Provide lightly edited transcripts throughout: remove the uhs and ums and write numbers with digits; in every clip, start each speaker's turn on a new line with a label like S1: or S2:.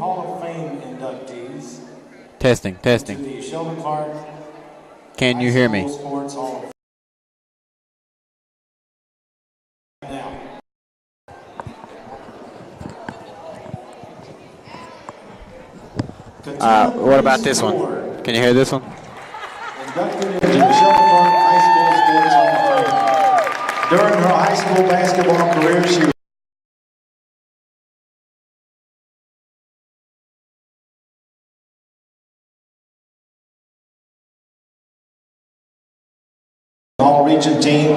S1: Hall of Fame inductees.
S2: Testing.
S1: To the Sheldon Clark.
S2: Can you hear me?
S1: Sports Hall of Fame. Now.
S2: What about this one? Can you hear this one?
S1: Inducted into the Sheldon Clark High School Sports Hall of Fame. During her high school basketball career, she was all-region team.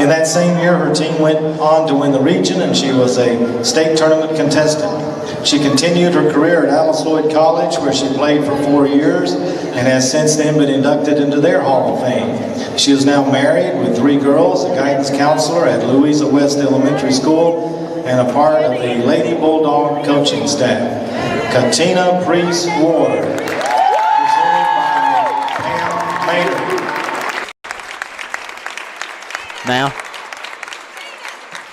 S1: In that same year, her team went on to win the region, and she was a state tournament contestant. She continued her career at Alice Lloyd College, where she played for 4 years, and has since then been inducted into their Hall of Fame. She is now married with 3 girls, a guidance counselor at Louisa West Elementary School, and a part of the Lady Bulldog coaching staff. Katina Priest Ward, presented by Pam Mater.
S2: Now?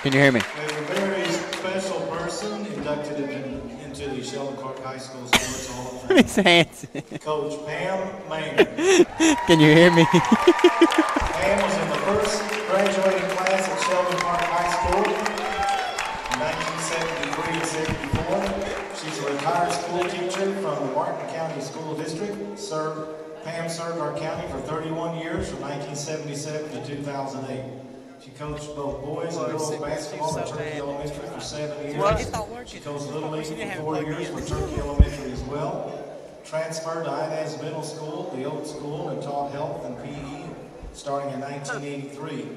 S2: Can you hear me?
S1: We have a very special person inducted into the Sheldon Clark High School Sports Hall of Fame.
S2: His hands.
S1: Coach Pam Maynard.
S2: Can you hear me?
S1: Pam was in the first graduating class at Sheldon Clark High School in 1973 and 74. She's a retired school teacher from the Martin County School District. Pam served our county for 31 years from 1977 to 2008. She coached both boys and girls basketball at Turkey Elementary for 7 years. She coached Little League for 4 years for Turkey Elementary as well. Transferred to Inez Middle School, the old school, and taught health and PE starting in 1983.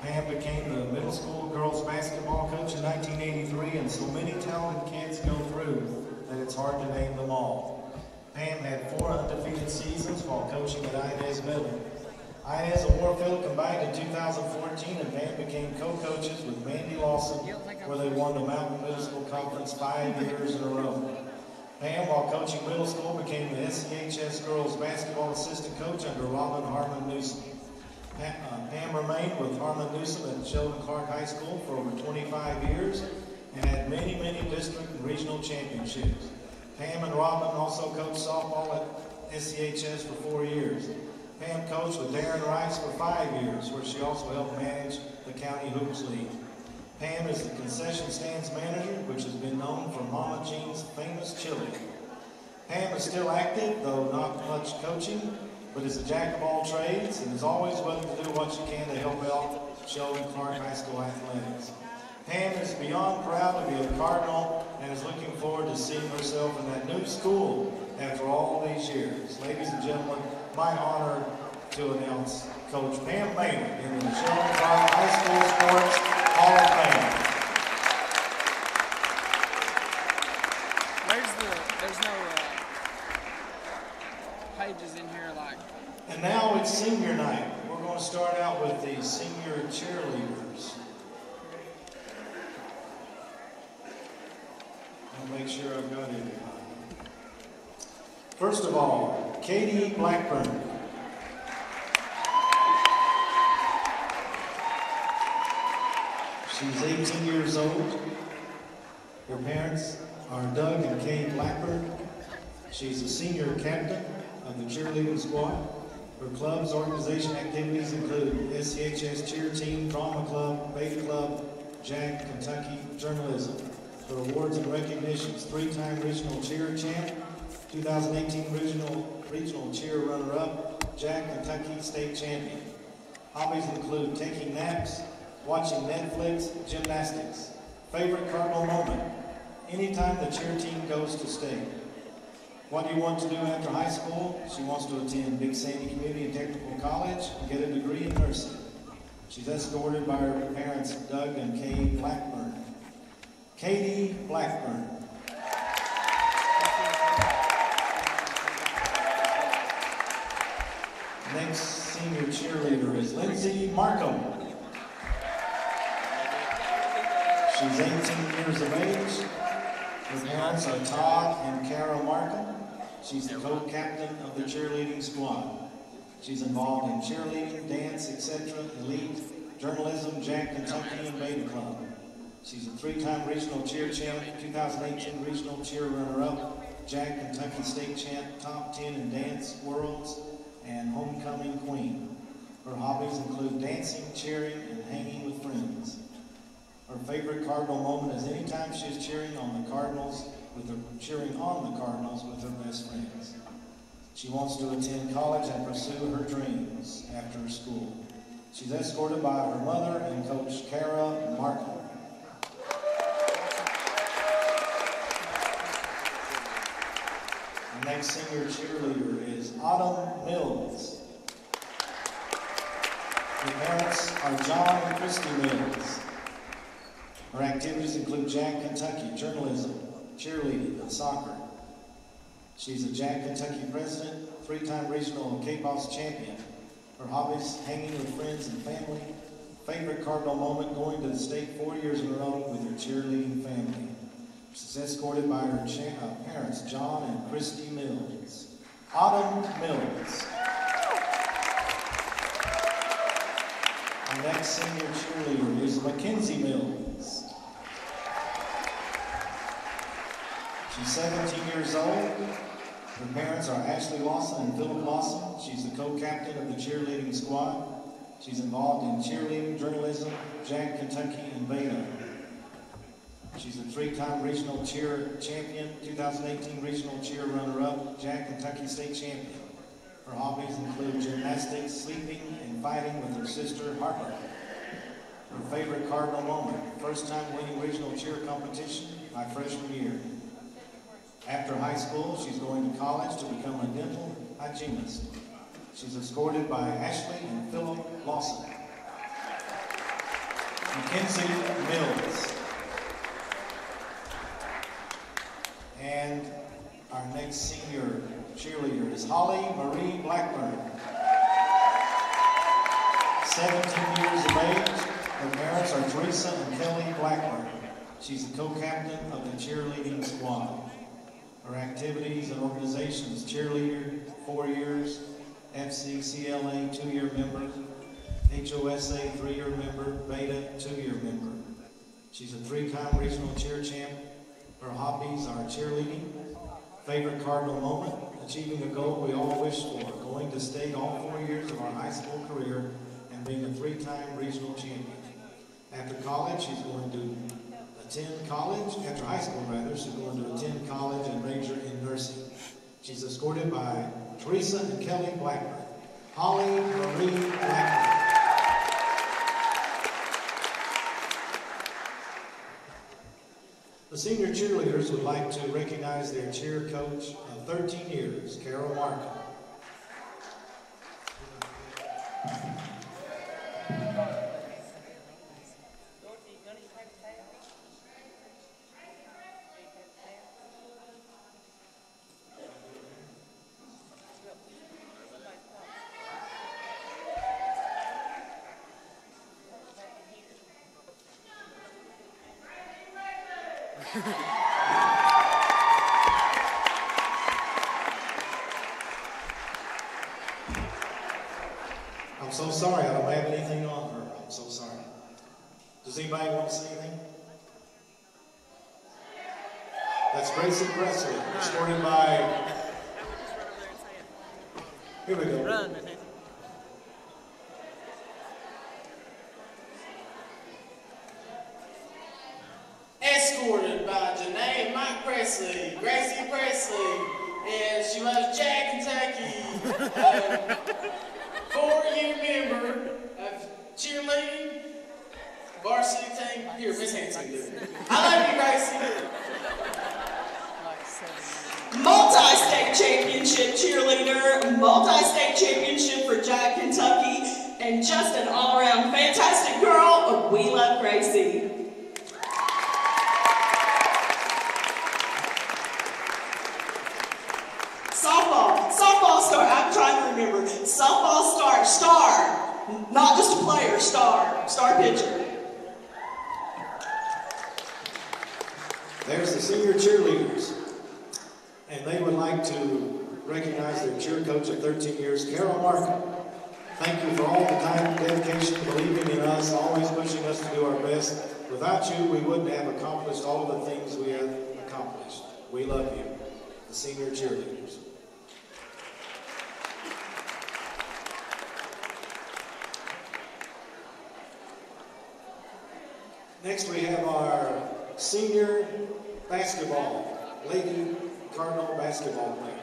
S1: Pam became the middle school girls basketball coach in 1983, and so many talented kids go through that it's hard to name them all. Pam had 4 undefeated seasons while coaching at Inez Middle. Inez and Warfield combined in 2014, and Pam became co-coaches with Mandy Lawson, where they won the Mountain Middle School Conference 5 years in a row. Pam, while coaching middle school, became the SCHS girls basketball assistant coach under Robin Harmon Newsom. Pam remained with Harmon Newsom at Sheldon Clark High School for over 25 years and had many, many district and regional championships. Pam and Robin also coached softball at SCHS for 4 years. Pam coached with Darren Rice for 5 years, where she also helped manage the County Hoops League. Pam is the concession stands manager, which has been known for Mama Jean's famous chili. Pam is still active, though not much coaching, but is a jack of all trades and is always willing to do what she can to help out Sheldon Clark High School athletics. Pam is beyond proud to be a Cardinal and is looking forward to seeing herself in that new school after all these years. Ladies and gentlemen, my honor to announce Coach Pam Maynard in the Sheldon Clark High School Sports Hall of Fame.
S3: There's no pages in here like.
S1: And now it's senior night. We're going to start out with the senior cheerleaders. I'll make sure I've got it. First of all, Katie Blackburn. She's 18 years old. Her parents are Doug and Kay Blackburn. She's a senior captain of the cheerleading squad. Her club's organization activities include SCHS Cheer Team, Drama Club, Beta Club, Jack, Kentucky Journalism. Her awards and recognitions: 3-time regional cheer champ, 2018 regional cheer runner-up, Jack, Kentucky state champion. Hobbies include taking naps, watching Netflix, gymnastics. Favorite Cardinal moment: anytime the cheer team goes to state. What do you want to do after high school? She wants to attend Big Sandy Community and Technical College and get a degree in nursing. She's escorted by her parents, Doug and Kay Blackburn. Katie Blackburn. Next senior cheerleader is Lindsay Markham. She's 18 years of age. Her parents are Todd and Kara Markham. She's the co-captain of the cheerleading squad. She's involved in cheerleading, dance, etc., elite, journalism, Jack, Kentucky, and Beta Club. She's a three-time regional cheer champ, 2018 regional cheer runner-up, Jack Kentucky State champ, top 10 in dance worlds, and homecoming queen. Her hobbies include dancing, cheering, and hanging with friends. Her favorite Cardinal moment is anytime she is cheering on the Cardinals with her best friends. She wants to attend college and pursue her dreams after school. She's escorted by her mother and coach Kara Markham. Our next senior cheerleader is Autumn Mills. Her parents are John and Christy Mills. Her activities include Jack Kentucky, journalism, cheerleading, and soccer. She's a Jack Kentucky president, three-time regional K-Boss champion. Her hobbies, hanging with friends and family. Favorite Cardinal moment, going to the state 4 years in a row with her cheerleading family. She's escorted by her parents, John and Christy Mills. Autumn Mills. Our next senior cheerleader is Mackenzie Mills. She's 17 years old. Her parents are Ashley Lawson and Philip Lawson. She's the co-captain of the cheerleading squad. She's involved in cheerleading, journalism, Jack Kentucky, and Beta. She's a three-time regional cheer champion, 2018 regional cheer runner-up, Jack Kentucky State champion. Her hobbies include gymnastics, sleeping, and fighting with her sister, Harper. Her favorite Cardinal moment, first time winning regional cheer competition my freshman year. After high school, she's going to college to become a dental hygienist. She's escorted by Ashley and Philip Lawson. Mackenzie Mills. And our next senior cheerleader is Holly Marie Blackburn. 17 years of age. Her parents are Teresa and Kelly Blackburn. She's the co-captain of the cheerleading squad. Her activities and organizations: cheerleader, 4 years, FCCLA, 2-year member, HOSA, 3-year member, Beta, 2-year member. She's a 3-time regional cheer champ. Her hobbies are cheerleading, favorite Cardinal moment, achieving a goal we all wish for, going to state all 4 years of our high school career, and being a 3-time regional champion. After college, she's going to attend college, after high school rather, she's going to attend college and major in nursing. She's escorted by Teresa and Kelly Blackburn. Holly Marie Blackburn. The senior cheerleaders would like to recognize their cheer coach of 13 years, Carol Markham. I'm so sorry, I don't have anything on her. I'm so sorry. Does anybody want to say anything? That's Gracie Presley, escorted by... Here we go.
S3: Run.
S4: Escorted by Janae and Mike Presley, Gracie Presley, and she loves Jack Kentucky. 4-year member of cheerleading, varsity team. Here, Miss Hanson, do it. I love you, Gracie. Multi-state championship cheerleader, multi-state championship for Jack Kentucky, and just an all-around fantastic girl. We love Gracie. Softball star, I'm trying to remember. Softball star, not just a player, star pitcher.
S1: There's the senior cheerleaders, and they would like to recognize their cheer coach of 13 years, Carol Markham. Thank you for all the time, dedication, believing in us, always pushing us to do our best. Without you, we wouldn't have accomplished all of the things we have accomplished. We love you, the senior cheerleaders. Next, we have our senior basketball, Lady Cardinal basketball players.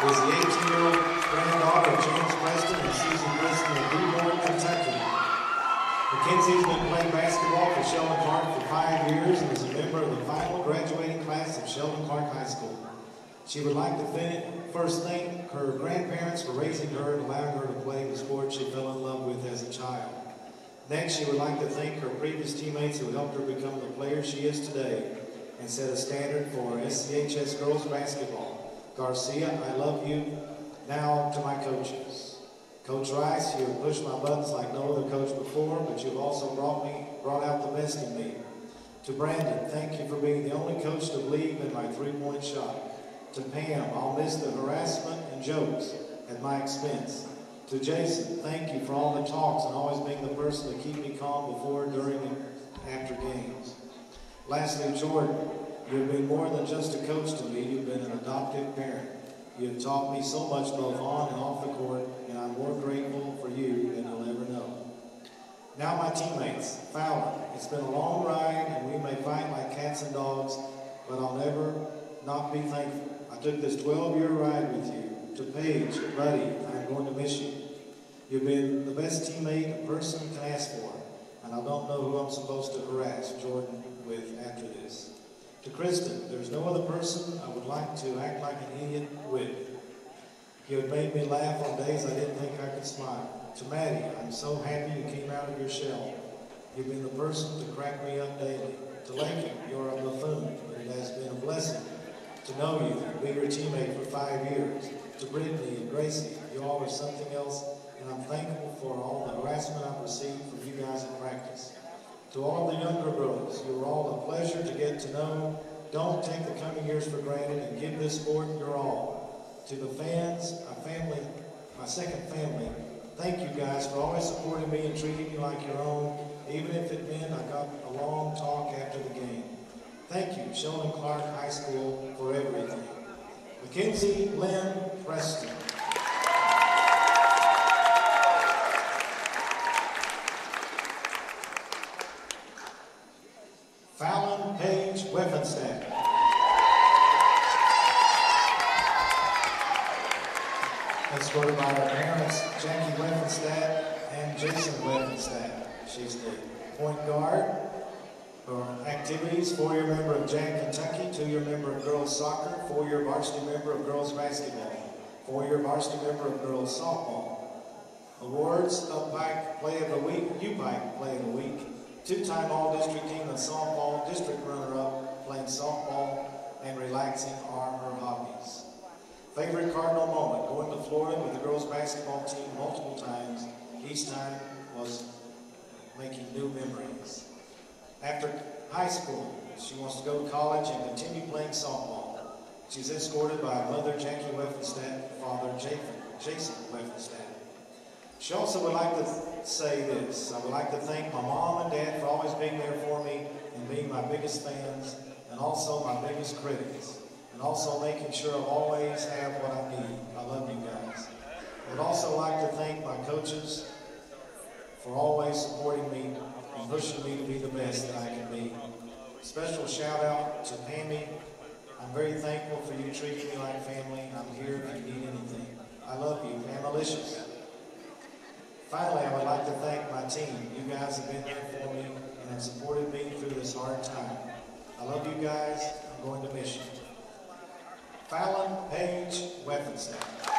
S1: Is the 18-year-old granddaughter of James Preston and Susan Preston of Newborn, Kentucky. Mackenzie's been playing basketball for Sheldon Park for 5 years and is a member of the final graduating class of Sheldon Park High School. She would like to first thank her grandparents for raising her and allowing her to play the sport she fell in love with as a child. Next, she would like to thank her previous teammates who helped her become the player she is today and set a standard for SCHS girls basketball. Garcia, I love you. Now to my coaches. Coach Rice, you have pushed my buttons like no other coach before, but you've also brought out the best in me. To Brandon, thank you for being the only coach to believe in my three-point shot. To Pam, I'll miss the harassment and jokes at my expense. To Jason, thank you for all the talks and always being the person to keep me calm before, during, and after games. Lastly, Jordan, you've been more than just a coach to me. You've been an adoptive parent. You have taught me so much both on and off the court, and I'm more grateful for you than you'll ever know. Now my teammates, Fallon, it's been a long ride, and we may fight like cats and dogs, but I'll never not be thankful. I took this 12-year ride with you. To Paige, buddy, I'm going to miss you. You've been the best teammate a person can ask for, and I don't know who I'm supposed to harass Jordan with after this. To Kristen, there's no other person I would like to act like an idiot with. You have made me laugh on days I didn't think I could smile. To Maddie, I'm so happy you came out of your shell. You've been the person to crack me up daily. To Lincoln, you're a buffoon, but it has been a blessing to know you and be your teammate for 5 years. To Brittany and Gracie, you all are something else, and I'm thankful for all the harassment I've received from you guys in practice. To all the younger girls, you are all a pleasure to get to know. Don't take the coming years for granted and give this sport your all. To the fans, my second family, thank you guys for always supporting me and treating me like your own, even if it meant I got a long talk after the game. Thank you, Sheldon Clark High School, for everything. Mackenzie Lynn Preston. Fallon Paige Weffenstadt. Escorted by her parents, Jackie Weffenstadt and Jason Weffenstadt. She's the point guard. For activities, 4-year member of Jack, Kentucky, 2-year member of girls soccer, 4-year varsity member of girls basketball, 4-year varsity member of girls softball. Awards, Upike Play of the Week, U-Pike Play of the Week, 2-time All-District Team of Softball, District Runner-Up, playing softball, and relaxing are her hobbies. Favorite Cardinal moment, going to Florida with the girls basketball team multiple times. Each time was making new memories. After high school, She wants to go to college and continue playing softball. She's escorted by mother Jackie Weffenstadt and father Jason Weffenstadt. She also would like to say this. I would like to thank my mom and dad for always being there for me and being my biggest fans and also my biggest critics. And also making sure I always have what I need. I love you guys. I would also like to thank my coaches for always supporting me and pushing me to be the best that I can be. Special shout out to Pammy. I'm very thankful for you treating me like family. I'm here if you need anything. I love you, Pamalicious. Finally, I would like to thank my team. You guys have been there for me and have supported me through this hard time. I love you guys. I'm going to miss you. Fallon Paige Weffenstadt.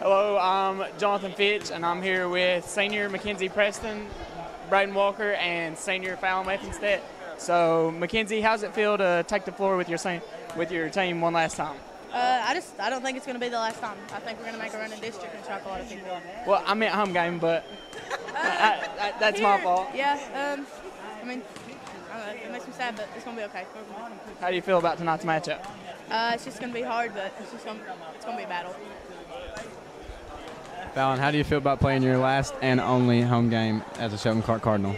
S3: Hello, I'm Jonathan Fitch, and I'm here with senior Mackenzie Preston, Braden Walker, and senior Fallon Weffinstedt. So, Mackenzie, how's it feel to take the floor with your team one last time?
S5: I don't think it's going to be the last time. I think we're going to make a run in district and shock a lot of people.
S3: Well, I meant home game, but that's my fault.
S5: Yeah, I mean, I don't know, it makes me sad, but it's going to be okay.
S3: How do you feel about tonight's matchup?
S5: It's just going to be hard, but it's going to be a battle.
S6: Fallon, how do you feel about playing your last and only home game as a Sheldon Clark Cardinal?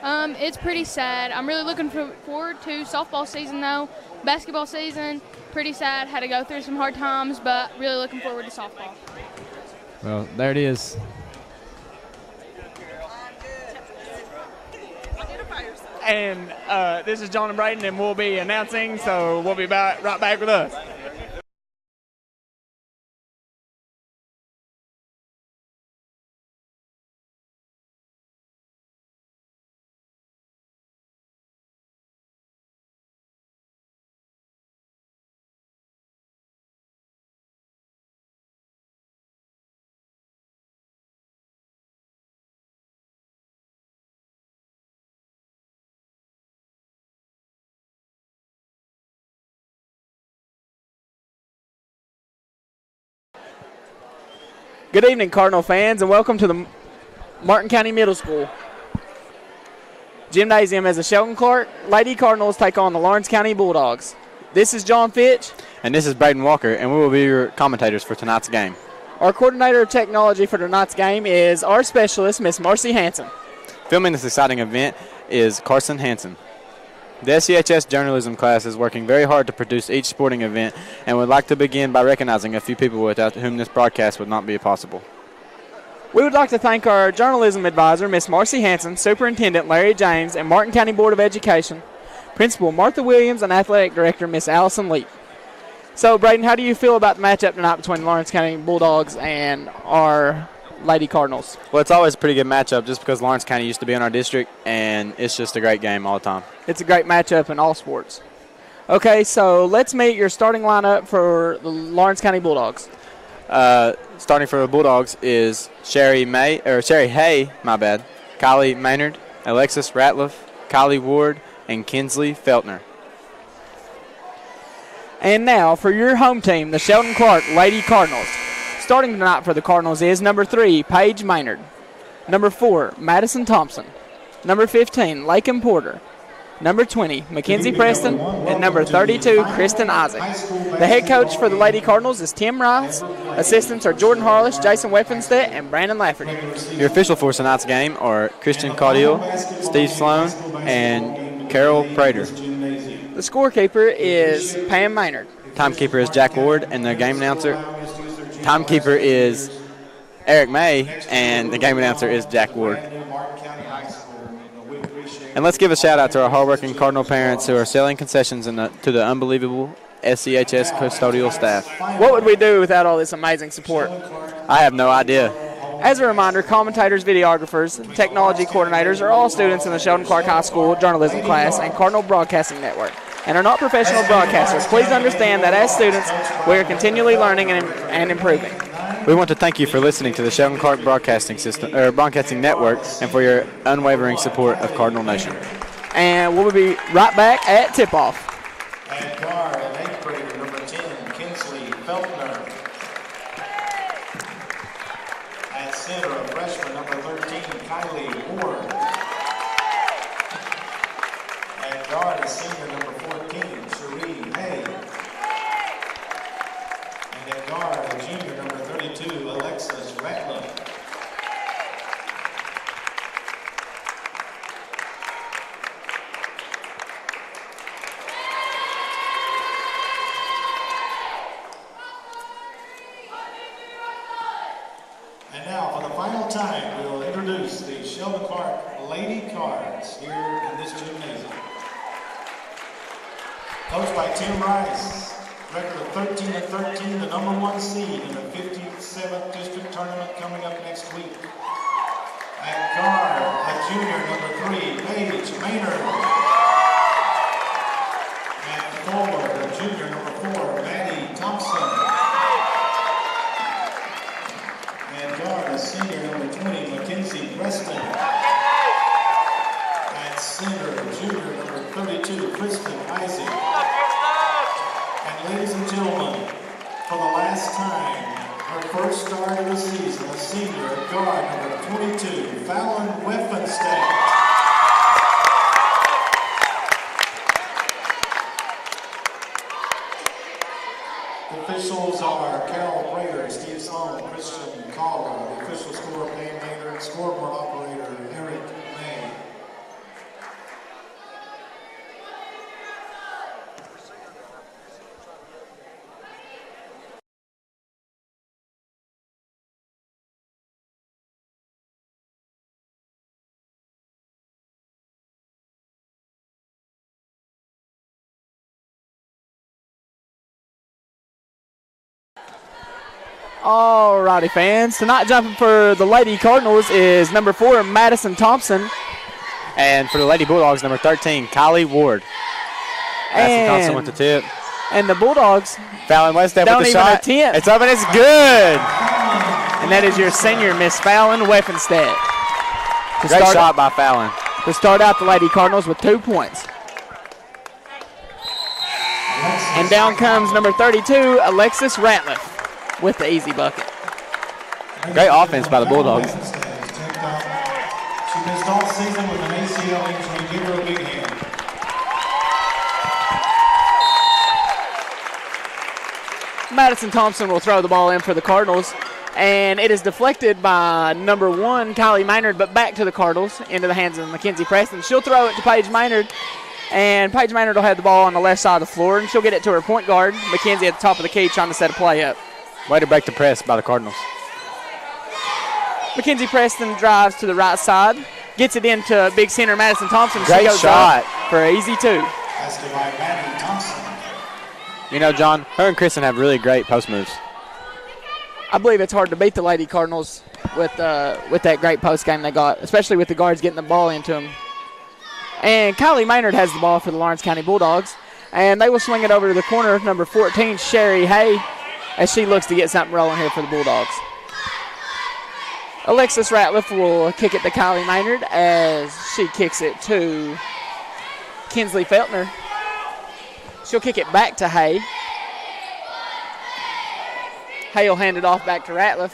S7: It's pretty sad. I'm really looking forward to softball season, though. Basketball season, pretty sad. Had to go through some hard times, but really looking forward to softball.
S6: Well, there it is.
S3: And this is John and Braden, and we'll be announcing, so we'll be right back with us. Good evening, Cardinal fans, and welcome to the Martin County Middle School Gymnasium as the Sheldon Clark Lady Cardinals take on the Lawrence County Bulldogs. This is John Fitch.
S2: And this is Braden Walker, and we will be your commentators for tonight's game.
S3: Our coordinator of technology for tonight's game is our specialist, Miss Marcy Hanson.
S2: Filming this exciting event is Carson Hanson. The SCHS journalism class is working very hard to produce each sporting event and would like to begin by recognizing a few people without whom this broadcast would not be possible.
S3: We would like to thank our journalism advisor, Miss Marcy Hanson, Superintendent Larry James, and Martin County Board of Education, Principal Martha Williams, and Athletic Director Miss Allison Leap. So, Braden, how do you feel about the matchup tonight between Lawrence County Bulldogs and our Lady Cardinals?
S2: Well, it's always a pretty good matchup just because Lawrence County used to be in our district, and it's just a great game all the time.
S3: It's a great matchup in all sports. Okay, so let's meet your starting lineup for the Lawrence County Bulldogs.
S2: Starting for the Bulldogs is Sherry Hay, Kylie Maynard, Alexis Ratliff, Kylie Ward, and Kinsley Feltner.
S3: And now for your home team, the Sheldon Clark Lady Cardinals. Starting tonight for the Cardinals is number 3, Paige Maynard. Number 4, Madison Thompson. Number 15, Lakin Porter. Number 20, Mackenzie Preston. And number 32, Kristen Isaac. The head coach for the Lady Cardinals is Tim Rice. Assistants are Jordan Harlish, Jason Weffinstedt, and Brandon Lafferty.
S2: Your official for tonight's game are Christian Caudill, Steve Sloan, and Carol Prater.
S3: The scorekeeper is Pam Maynard.
S2: Timekeeper is Jack Ward, and the game announcer timekeeper is Eric May, and the game announcer is Jack Ward. And let's give a shout out to our hardworking Cardinal parents who are selling concessions to the unbelievable SCHS custodial staff.
S3: What would we do without all this amazing support?
S2: I have no idea.
S3: As a reminder, commentators, videographers, technology coordinators are all students in the Sheldon Clark High School journalism class and Cardinal Broadcasting Network and are not professional broadcasters. Please understand that as students, we are continually learning and improving.
S2: We want to thank you for listening to the Sheldon Clark Broadcasting Network and for your unwavering support of Cardinal Nation.
S3: And we'll be right back at tip-off.
S1: At guard, and 8th grader, number 10, Kinsley Feltner. At center, a freshman, number 13, Kylie Ward. At guard, a senior, number 14, Cherie Hay. And at guard, a junior, number 32, Alexis Ratliff. And now, for the final time, we will introduce the Sheldon Clark Lady Cards here in this gymnasium. Coached by Tim Rice, record of 13-13, the number 1 seed in the 57th district tournament coming up next week. At guard, a junior, number 3, Paige Maynard. At forward, a junior, number 4, Maddie Thompson. senior number 20, Mackenzie Preston. At center, junior number 32, Kristen Isaac. And ladies and gentlemen, for the last time, her first start of the season, a senior guard number 22, Fallon Weffenstadt. The officials are Carol Prater, Steve Song, Christian Calder. The official score, Pam Maynard, scoreboard operator, Eric May.
S3: Alrighty, fans. Tonight jumping for the Lady Cardinals is number 4, Madison Thompson.
S2: And for the Lady Bulldogs, number 13, Kylie Ward. Madison Thompson with the tip.
S3: And the Bulldogs
S2: Fallon Weststep
S3: don't
S2: with the
S3: even
S2: shot.
S3: attempt.
S2: It's up and it's good.
S3: And that is your senior, Miss Fallon Weffenstadt.
S2: Great shot by Fallon.
S3: To start out the Lady Cardinals with 2 points. And down comes number 32, Alexis Ratliff, with the easy bucket.
S2: Great offense by the Bulldogs.
S1: She missed all season with an ACL injury. Give her a big hand.
S3: Madison Thompson will throw the ball in for the Cardinals. And it is deflected by number 1, Kylie Maynard, but back to the Cardinals into the hands of Mackenzie Preston. She'll throw it to Paige Maynard. And Paige Maynard will have the ball on the left side of the floor, and she'll get it to her point guard, Mackenzie, at the top of the key, trying to set a play up.
S2: Way to break the press by the Cardinals.
S3: Mackenzie Preston drives to the right side, gets it into big center Madison Thompson.
S2: Great
S3: she goes
S2: shot
S3: up for an easy 2.
S1: That's by Maddie Thompson.
S2: You know, John, her and Kristen have really great post moves.
S3: I believe it's hard to beat the Lady Cardinals with that great post game they got, especially with the guards getting the ball into them. And Kylie Maynard has the ball for the Lawrence County Bulldogs, and they will swing it over to the corner of number 14, Sherry Hay, as she looks to get something rolling here for the Bulldogs. Alexis Ratliff will kick it to Kylie Maynard as she kicks it to Kinsley Feltner. She'll kick it back to Hay. Hay will hand it off back to Ratliff.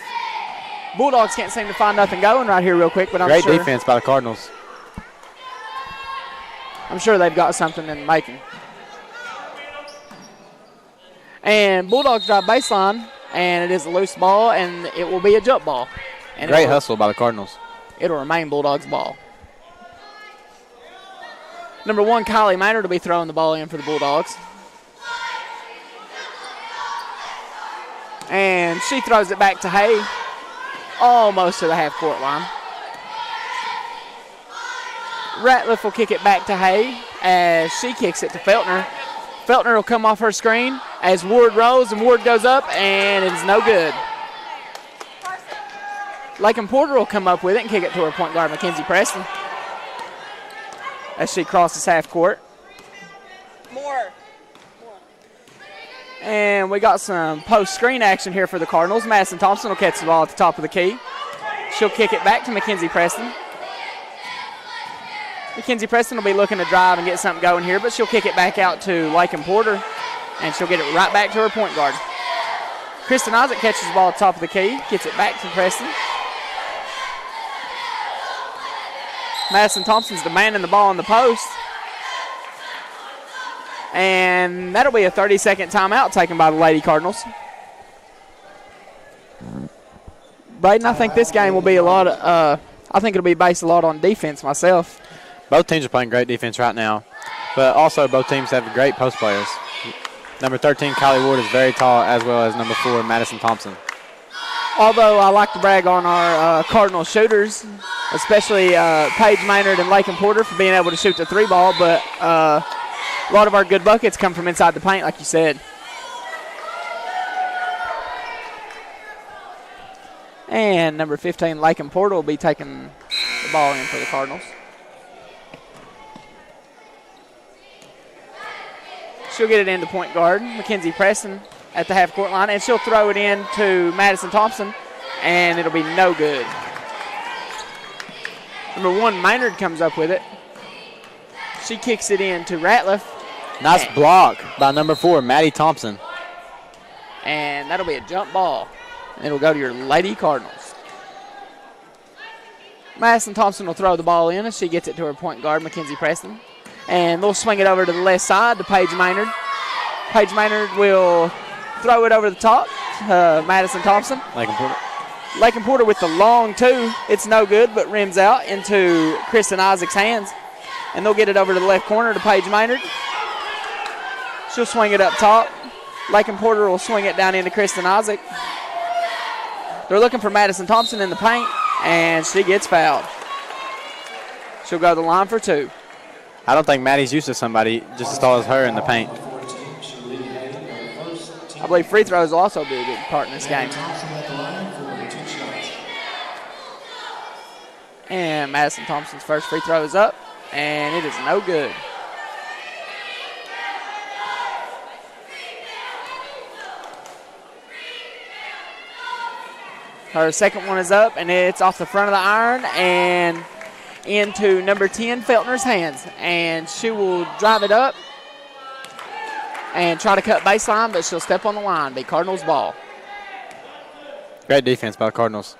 S3: Bulldogs can't seem to find nothing going right here real quick, but
S2: Great defense by the Cardinals.
S3: I'm sure they've got something in the making. And Bulldogs drive baseline, and it is a loose ball, and it will be a jump ball. And
S2: Great hustle by the Cardinals.
S3: It'll remain Bulldogs' ball. Number 1, Kylie Maynard will be throwing the ball in for the Bulldogs. And she throws it back to Hay, almost to the half-court line. Ratliff will kick it back to Hay as she kicks it to Feltner. Feltner will come off her screen as Ward rolls, and Ward goes up, and it is no good. Lakin Porter will come up with it and kick it to her point guard, Mackenzie Preston, as she crosses half court.
S5: More.
S3: And we got some post-screen action here for the Cardinals. Madison Thompson will catch the ball at the top of the key. She'll kick it back to Mackenzie Preston. Mackenzie Preston will be looking to drive and get something going here, but she'll kick it back out to Lakin Porter, and she'll get it right back to her point guard. Kristen Isaac catches the ball at the top of the key, gets it back to Preston. Madison Thompson's demanding the ball in the post. And that'll be a 30-second timeout taken by the Lady Cardinals. Braden, I think this game will be a lot of, I think it'll be based a lot on defense myself.
S2: Both teams are playing great defense right now, but also both teams have great post players. Number 13, Kylie Ward, is very tall, as well as number 4, Madison Thompson.
S3: Although I like to brag on our Cardinal shooters, especially Paige Maynard and Lakin Porter for being able to shoot the 3-ball, but a lot of our good buckets come from inside the paint, like you said. And number 15, Lakin Porter, will be taking the ball in for the Cardinals. She'll get it into point guard, Mackenzie Preston, at the half-court line, and she'll throw it in to Madison Thompson. and it'll be no good. Number 1, Maynard comes up with it. She kicks it in to Ratliff.
S2: Nice block by number 4, Maddie Thompson.
S3: And that'll be a jump ball. It'll go to your Lady Cardinals. Madison Thompson will throw the ball in as she gets it to her point guard, Mackenzie Preston. And they'll swing it over to the left side to Paige Maynard. Paige Maynard will throw it over the top. Madison Thompson. Lakin Porter with the long 2. It's no good, but rims out into Kristen Isaac's hands. And they'll get it over to the left corner to Paige Maynard. She'll swing it up top. Lakin Porter will swing it down into Kristen Isaac. They're looking for Madison Thompson in the paint, and she gets fouled. She'll go to the line for 2.
S2: I don't think Maddie's used to somebody just as tall as her in the paint.
S3: I believe free throws will also be a good part in this game. And Madison Thompson's first free throw is up, and it is no good. Her second one is up, and it's off the front of the iron and into number 10, Feltner's hands. And she will drive it up and try to cut baseline, but she'll step on the line. Be Cardinals ball.
S2: Great defense by the Cardinals.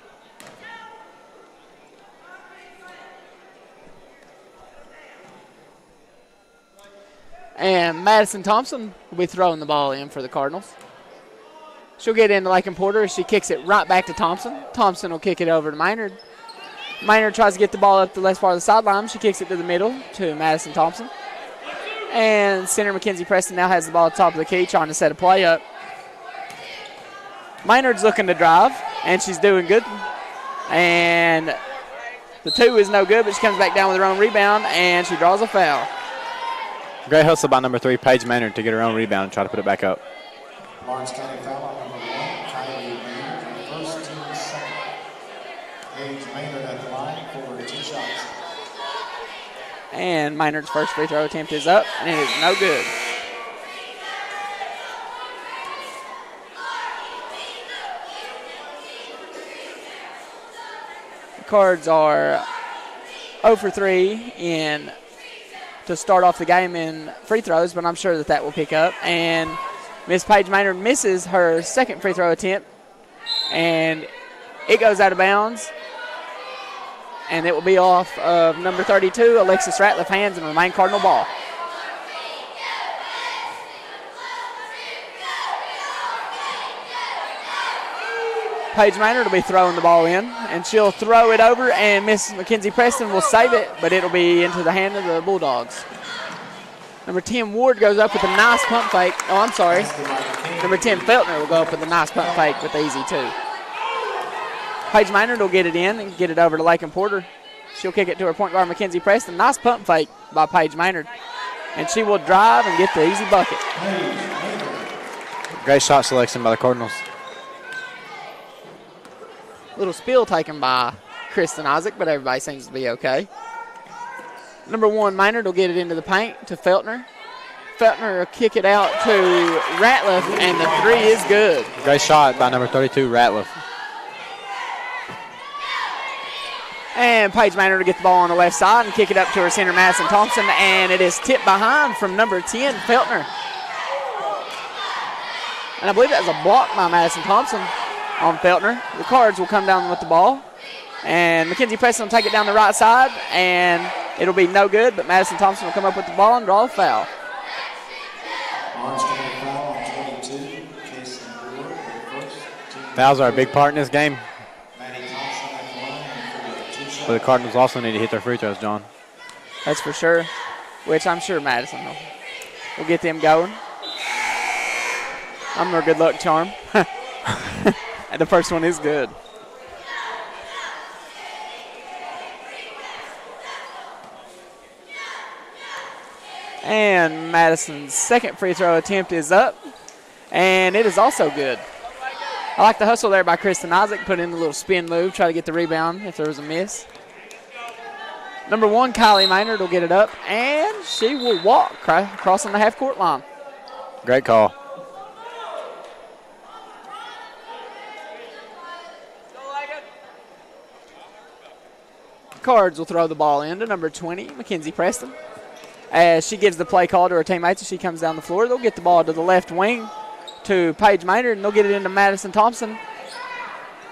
S3: And Madison Thompson will be throwing the ball in for the Cardinals. She'll get into Lakin Porter. She kicks it right back to Thompson. Thompson will kick it over to Maynard. Maynard tries to get the ball up the left part of the sideline. She kicks it to the middle to Madison Thompson. And center Mackenzie Preston now has the ball at the top of the key, trying to set a play up. Maynard's looking to drive, and she's doing good. And the 2 is no good, but she comes back down with her own rebound, and she draws a foul.
S2: Great hustle by number 3, Paige Maynard, to get her own rebound and try to put it back up.
S1: Lawrence County foul on number 1, Kylie Maynard, first, team second. Paige Maynard at the line for 2 shots.
S3: And Maynard's first free throw attempt is up, and it is no good. The Cards are 0 for 3 to start off the game in free throws, but I'm sure that will pick up. And Miss Paige Maynard misses her second free throw attempt, and it goes out of bounds. And it will be off of number 32, Alexis Ratliff, hands, and remain Cardinal ball. Paige Maynard will be throwing the ball in, and she'll throw it over, and Miss Mackenzie Preston will save it, but it'll be into the hand of the Bulldogs. Number 10, Ward, goes up with a nice pump fake. Oh, I'm sorry. Number 10, Feltner, will go up with a nice pump fake with the easy 2. Paige Maynard will get it in and get it over to Lakin Porter. She'll kick it to her point guard, Mackenzie Preston. Nice pump fake by Paige Maynard. And she will drive and get the easy bucket.
S2: Great shot selection by the Cardinals.
S3: Little spill taken by Kristen Isaac, but everybody seems to be okay. Number 1, Maynard will get it into the paint to Feltner. Feltner will kick it out to Ratliff, and the 3 is good.
S2: Great shot by number 32, Ratliff.
S3: And Paige Maynard will get the ball on the left side and kick it up to her center, Madison Thompson, and it is tipped behind from number 10, Feltner. And I believe that was a block by Madison Thompson on Feltner. The Cards will come down with the ball, and Mackenzie Preston will take it down the right side, and it'll be no good, but Madison Thompson will come up with the ball and draw a foul.
S1: Lawrence County foul on 22, Casey Brewer, first.
S2: Fouls are a big part in this game.
S1: Maddie Thompson at the line for 2 shots.
S2: But the Cardinals also need to hit their free throws, John.
S3: That's for sure, which I'm sure Madison will get them going. I'm their good luck charm. And the first one is good. And Madison's second free throw attempt is up, and it is also good. I like the hustle there by Kristen Isaac, put in a little spin move, try to get the rebound if there was a miss. Number 1, Kylie Maynard will get it up, and she will walk crossing the half-court line.
S2: Great call.
S3: Cards will throw the ball in to number 20, Mackenzie Preston. As she gives the play call to her teammates as she comes down the floor, they'll get the ball to the left wing to Paige Maynard, and they'll get it into Madison Thompson.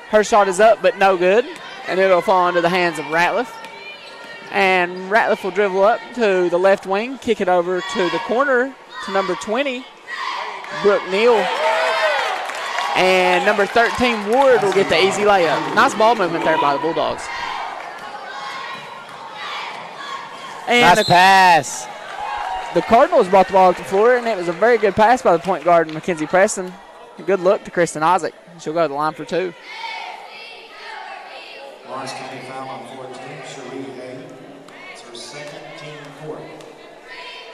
S3: Her shot is up, but no good, and it'll fall into the hands of Ratliff. And Ratliff will dribble up to the left wing, kick it over to the corner to number 20, Brooke Neal. And number 13, Ward, will get the easy layup. Nice ball movement there by the Bulldogs. And
S2: Nice pass.
S3: the Cardinals brought the ball up the floor, and it was a very good pass by the point guard, Mackenzie Preston. A good look to Kristen Isaac. She'll go to the line for 2.
S1: Lawrence County foul on 14, Cherie Hay. It's her second, team 4.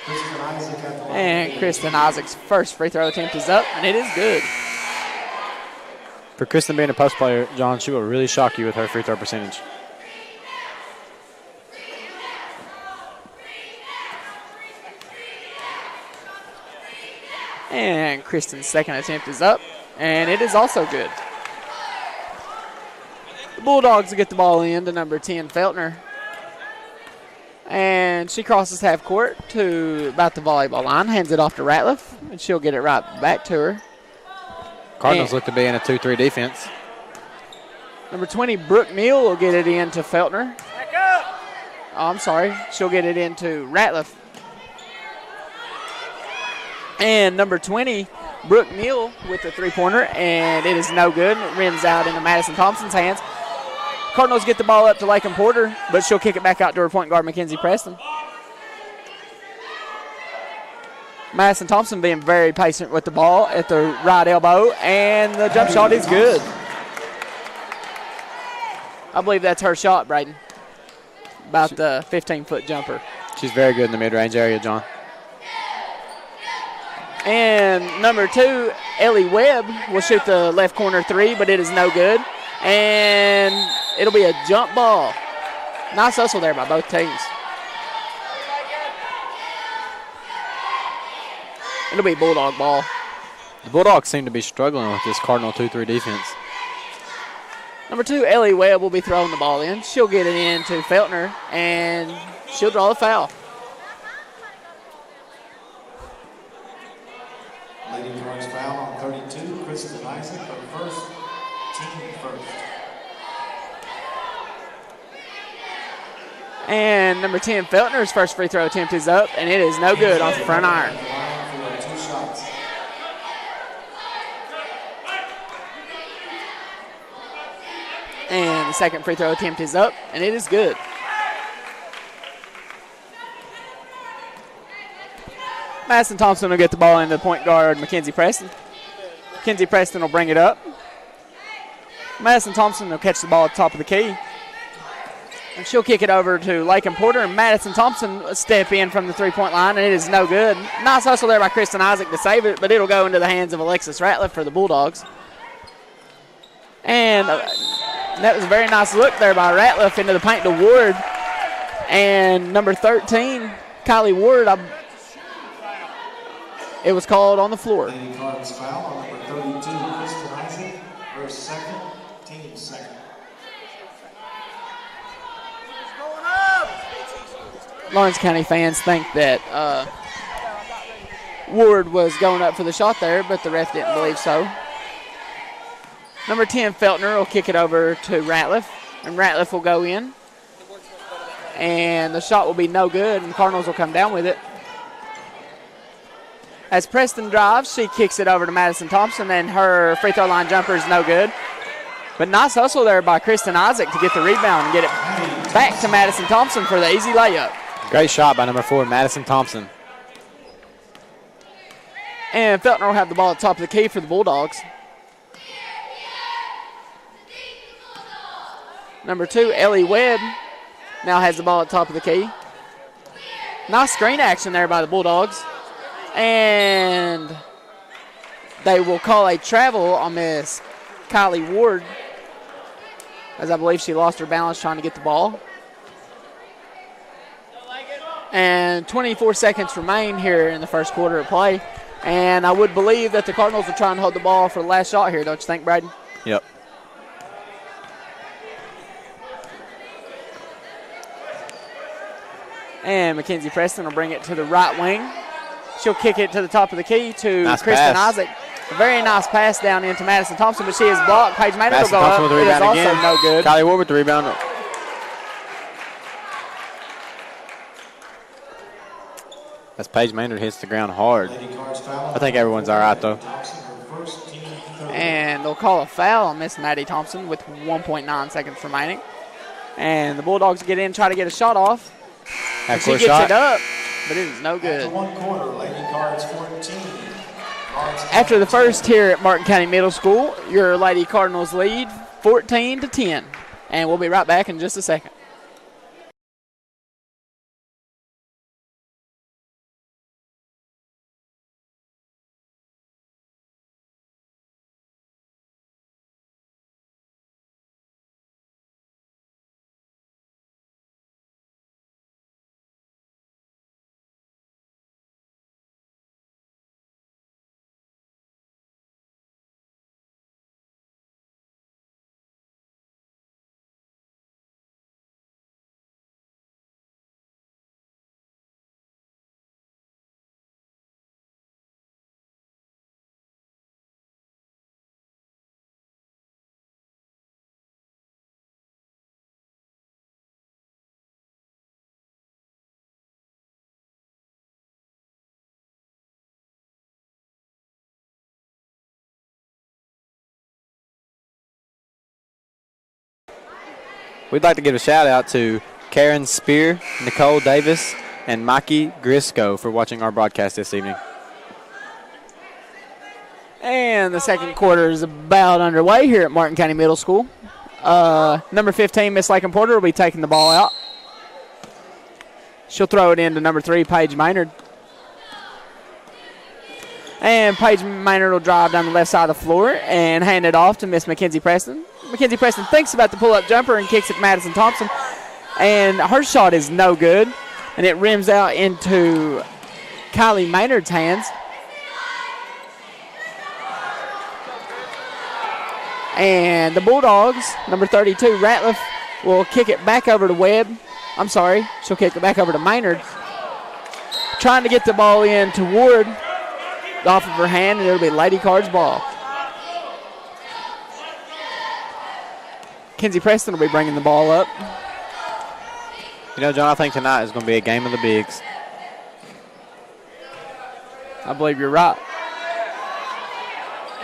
S1: Kristen Isaac at the line.
S3: And Kristen Isaac's first free throw attempt is up, and it is good.
S2: For Kristen being a post player, John, she will really shock you with her free throw percentage.
S3: And Kristen's second attempt is up, and it is also good. The Bulldogs will get the ball in to number 10, Feltner. And she crosses half court to about the volleyball line, hands it off to Ratliff, and she'll get it right back to her.
S2: Cardinals
S3: And
S2: look to be in a 2-3 defense.
S3: number 20, Brooke Neal, will get it in to Feltner. Oh, I'm sorry. She'll get it into Ratliff. And number 20, Brooke Neal with the three-pointer, and it is no good. It rims out into Madison Thompson's hands. Cardinals get the ball up to Lakin Porter, but she'll kick it back out to her point guard, Mackenzie Preston. Madison Thompson being very patient with the ball at the right elbow, and the jump shot is good. I believe that's her shot, Braden. About the 15-foot jumper.
S2: She's very good in the mid-range area, John.
S3: And number 2, Ellie Webb, will shoot the left corner 3, but it is no good. And it'll be a jump ball. Nice hustle there by both teams. It'll be Bulldog ball.
S2: The Bulldogs seem to be struggling with this Cardinal 2-3 defense.
S3: Number 2, Ellie Webb, will be throwing the ball in. She'll get it in to Feltner, and she'll draw the foul.
S1: Lady Cards foul on 32, Kristen Isaac, her first, team first.
S3: And number 10, Feltner's first free throw attempt is up, and it is no good off the front iron.
S1: For 2 shots.
S3: And the second free throw attempt is up, and it is good. Madison Thompson will get the ball into the point guard, Mackenzie Preston. Mackenzie Preston will bring it up. Madison Thompson will catch the ball at the top of the key. And she'll kick it over to Lakin Porter, and Madison Thompson will step in from the three-point line, and it is no good. Nice hustle there by Kristen Isaac to save it, but it'll go into the hands of Alexis Ratliff for the Bulldogs. And that was a very nice look there by Ratliff into the paint to Ward. And number 13, Kylie Ward, it was called on the floor.
S1: Lady Cards foul on number 32, Kristen Isaac, her second, team second.
S3: Lawrence County fans think that Ward was going up for the shot there, but the ref didn't believe so. Number 10, Feltner, will kick it over to Ratliff, and Ratliff will go in. And the shot will be no good, and the Cardinals will come down with it. As Preston drives, she kicks it over to Madison Thompson, and her free throw line jumper is no good. But nice hustle there by Kristen Isaac to get the rebound and get it back to Madison Thompson for the easy layup.
S2: Great shot by number 4, Madison Thompson.
S3: And Feltner will have the ball at the top of the key for the Bulldogs. Number 2, Ellie Webb, now has the ball at the top of the key. Nice screen action there by the Bulldogs. And they will call a travel on Miss Kylie Ward, as I believe she lost her balance trying to get the ball. And 24 seconds remain here in the first quarter of play. And I would believe that the Cardinals will try and hold the ball for the last shot here, don't you think, Braden?
S2: Yep.
S3: And Mackenzie Preston will bring it to the right wing. She'll kick it to the top of the key to
S2: Nice
S3: Kristen
S2: pass.
S3: Isaac. A very nice pass down into Madison Thompson, but she is blocked. Paige Maynard will
S2: Madison
S3: go
S2: Thompson
S3: up.
S2: with the
S3: It is
S2: rebound
S3: also
S2: again.
S3: no good.
S2: Kylie Ward with the rebound. As Paige Maynard hits the ground hard.
S1: Lady Cards foul.
S2: I think everyone's all right, though.
S1: Thompson, her first team third.
S3: And they'll call a foul on Miss Maddie Thompson with 1.9 seconds remaining. And the Bulldogs get in, try to get a shot off. And she
S2: Half-court
S3: gets
S2: shot.
S3: it up, but it is no
S1: After
S3: good.
S1: 1 quarter, Lady Cards 14. Cards
S3: After the
S1: 10.
S3: first here at Martin County Middle School, your Lady Cardinals lead 14-10. And we'll be right back in just a second.
S2: We'd like to give a shout out to Karen Spear, Nicole Davis, and Mikey Grisco for watching our broadcast this evening.
S3: And the second quarter is about underway here at Martin County Middle School. Number 15, Miss Lakin Porter, will be taking the ball out. She'll throw it into number 3, Paige Maynard. And Paige Maynard will drive down the left side of the floor and hand it off to Miss Mackenzie Preston. Mackenzie Preston thinks about the pull-up jumper and kicks it to Madison Thompson. And her shot is no good. And it rims out into Kylie Maynard's hands. And the Bulldogs, number 32, Ratliff, will kick it back over to Webb. I'm sorry, she'll kick it back over to Maynard. Trying to get the ball in to Ward off of her hand, and it'll be Lady Card's ball. Kenzie Preston will be bringing the ball up.
S2: You know, John, I think tonight is going to be a game of the bigs.
S3: I believe you're right.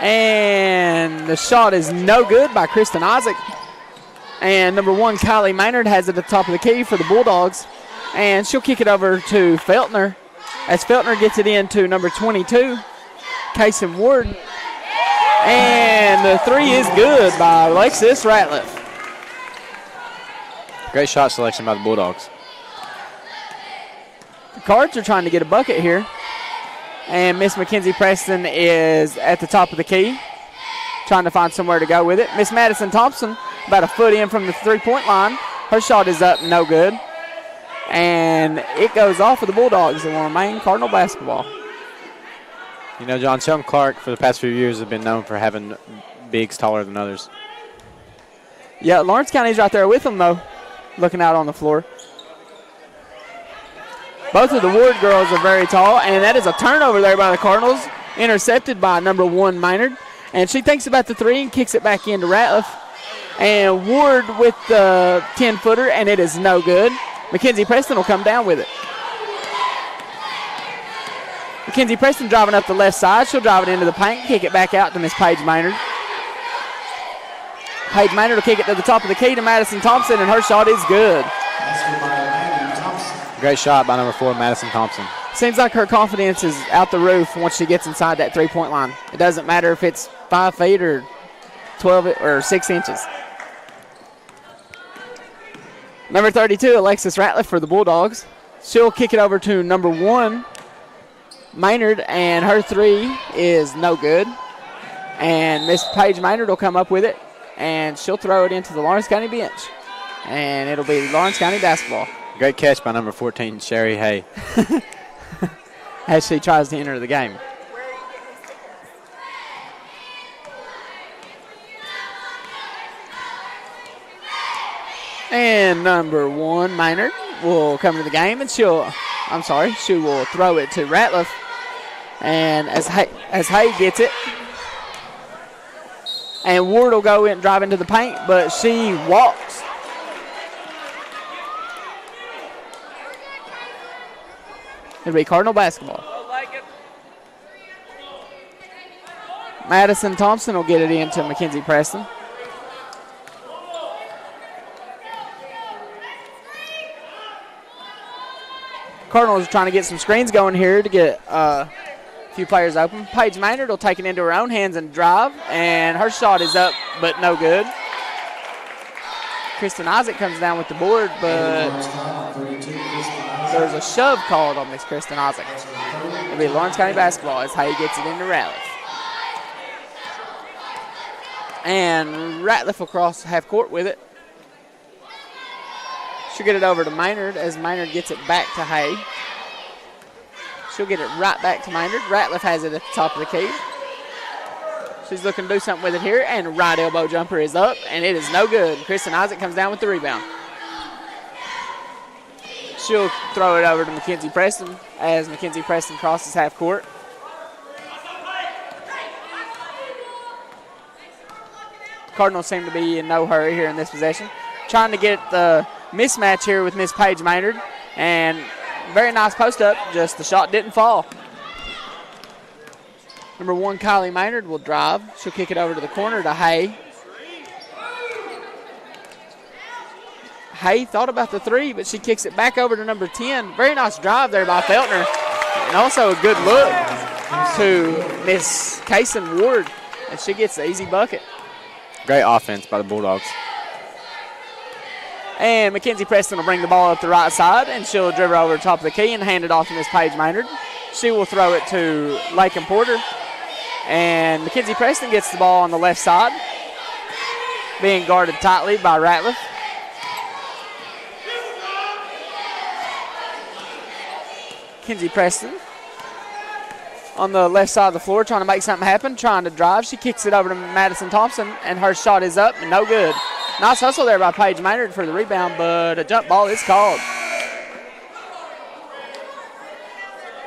S3: And the shot is no good by Kristen Isaac. And number 1, Kylie Maynard, has it at the top of the key for the Bulldogs. And she'll kick it over to Feltner as Feltner gets it into number 22, Kason Ward. And the 3 is good by Alexis Ratliff.
S2: Great shot selection by the Bulldogs.
S3: The Cards are trying to get a bucket here. And Miss Mackenzie Preston is at the top of the key, trying to find somewhere to go with it. Miss Madison Thompson, about a foot in from the three-point line. Her shot is up, no good. And it goes off of the Bulldogs and will remain Cardinal basketball.
S2: You know, John, Sheldon Clark for the past few years have been known for having bigs taller than others.
S3: Yeah, Lawrence County's right there with them, though, looking out on the floor. Both of the Ward girls are very tall, and that is a turnover there by the Cardinals, intercepted by number 1, Maynard. And she thinks about the 3 and kicks it back into Ratliff. And Ward with the 10-footer, and it is no good. Mackenzie Preston will come down with it. Mackenzie Preston driving up the left side. She'll drive it into the paint, kick it back out to Miss Paige Maynard. Paige Maynard will kick it to the top of the key to Madison Thompson, and her shot is good.
S1: Basket by Maddie Thompson.
S2: Great shot by number 4, Madison Thompson.
S3: Seems like her confidence is out the roof once she gets inside that three-point line. It doesn't matter if it's 5 feet or 12 or 6 inches. Number 32, Alexis Ratliff for the Bulldogs. She'll kick it over to number 1, Maynard, and her 3 is no good. And Miss Paige Maynard will come up with it, and she'll throw it into the Lawrence County bench. And it'll be Lawrence County basketball.
S2: Great catch by number 14, Sherry Hay.
S3: As she tries to enter the game. And number 1, Maynard, will come to the game, and she will throw it to Ratliff. And as Hay gets it, and Ward will go in and drive into the paint, but she walks. It'll be Cardinal basketball. Madison Thompson will get it into Mackenzie Preston. Cardinals are trying to get some screens going here to get a few players open. Paige Maynard will take it into her own hands and drive, and her shot is up, but no good. Kristen Isaac comes down with the board, but there's a shove called on Miss Kristen Isaac. It'll be Lawrence County basketball as Hay gets it into Ratliff. And Ratliff will cross half court with it. She'll get it over to Maynard as Maynard gets it back to Hay. She'll get it right back to Maynard. Ratliff has it at the top of the key. She's looking to do something with it here, and right elbow jumper is up, and it is no good. Kristen Isaac comes down with the rebound. She'll throw it over to Mackenzie Preston as Mackenzie Preston crosses half court. Cardinals seem to be in no hurry here in this possession. Trying to get the mismatch here with Miss Paige Maynard. And very nice post up, just the shot didn't fall. Number 1, Kylie Maynard will drive. She'll kick it over to the corner to Hay. Hay thought about the three, but she kicks it back over to number 10. Very nice drive there by Feltner. And also a good look to Miss Kaysen Ward, and she gets the easy bucket.
S2: Great offense by the Bulldogs.
S3: And Mackenzie Preston will bring the ball up the right side, and she'll dribble over the top of the key and hand it off to Miss Paige Maynard. She will throw it to Lakin Porter. And Mackenzie Preston gets the ball on the left side, being guarded tightly by Ratliff. Mackenzie Preston on the left side of the floor trying to make something happen, trying to drive. She kicks it over to Madison Thompson, and her shot is up and no good. Nice hustle there by Paige Maynard for the rebound, but a jump ball is called.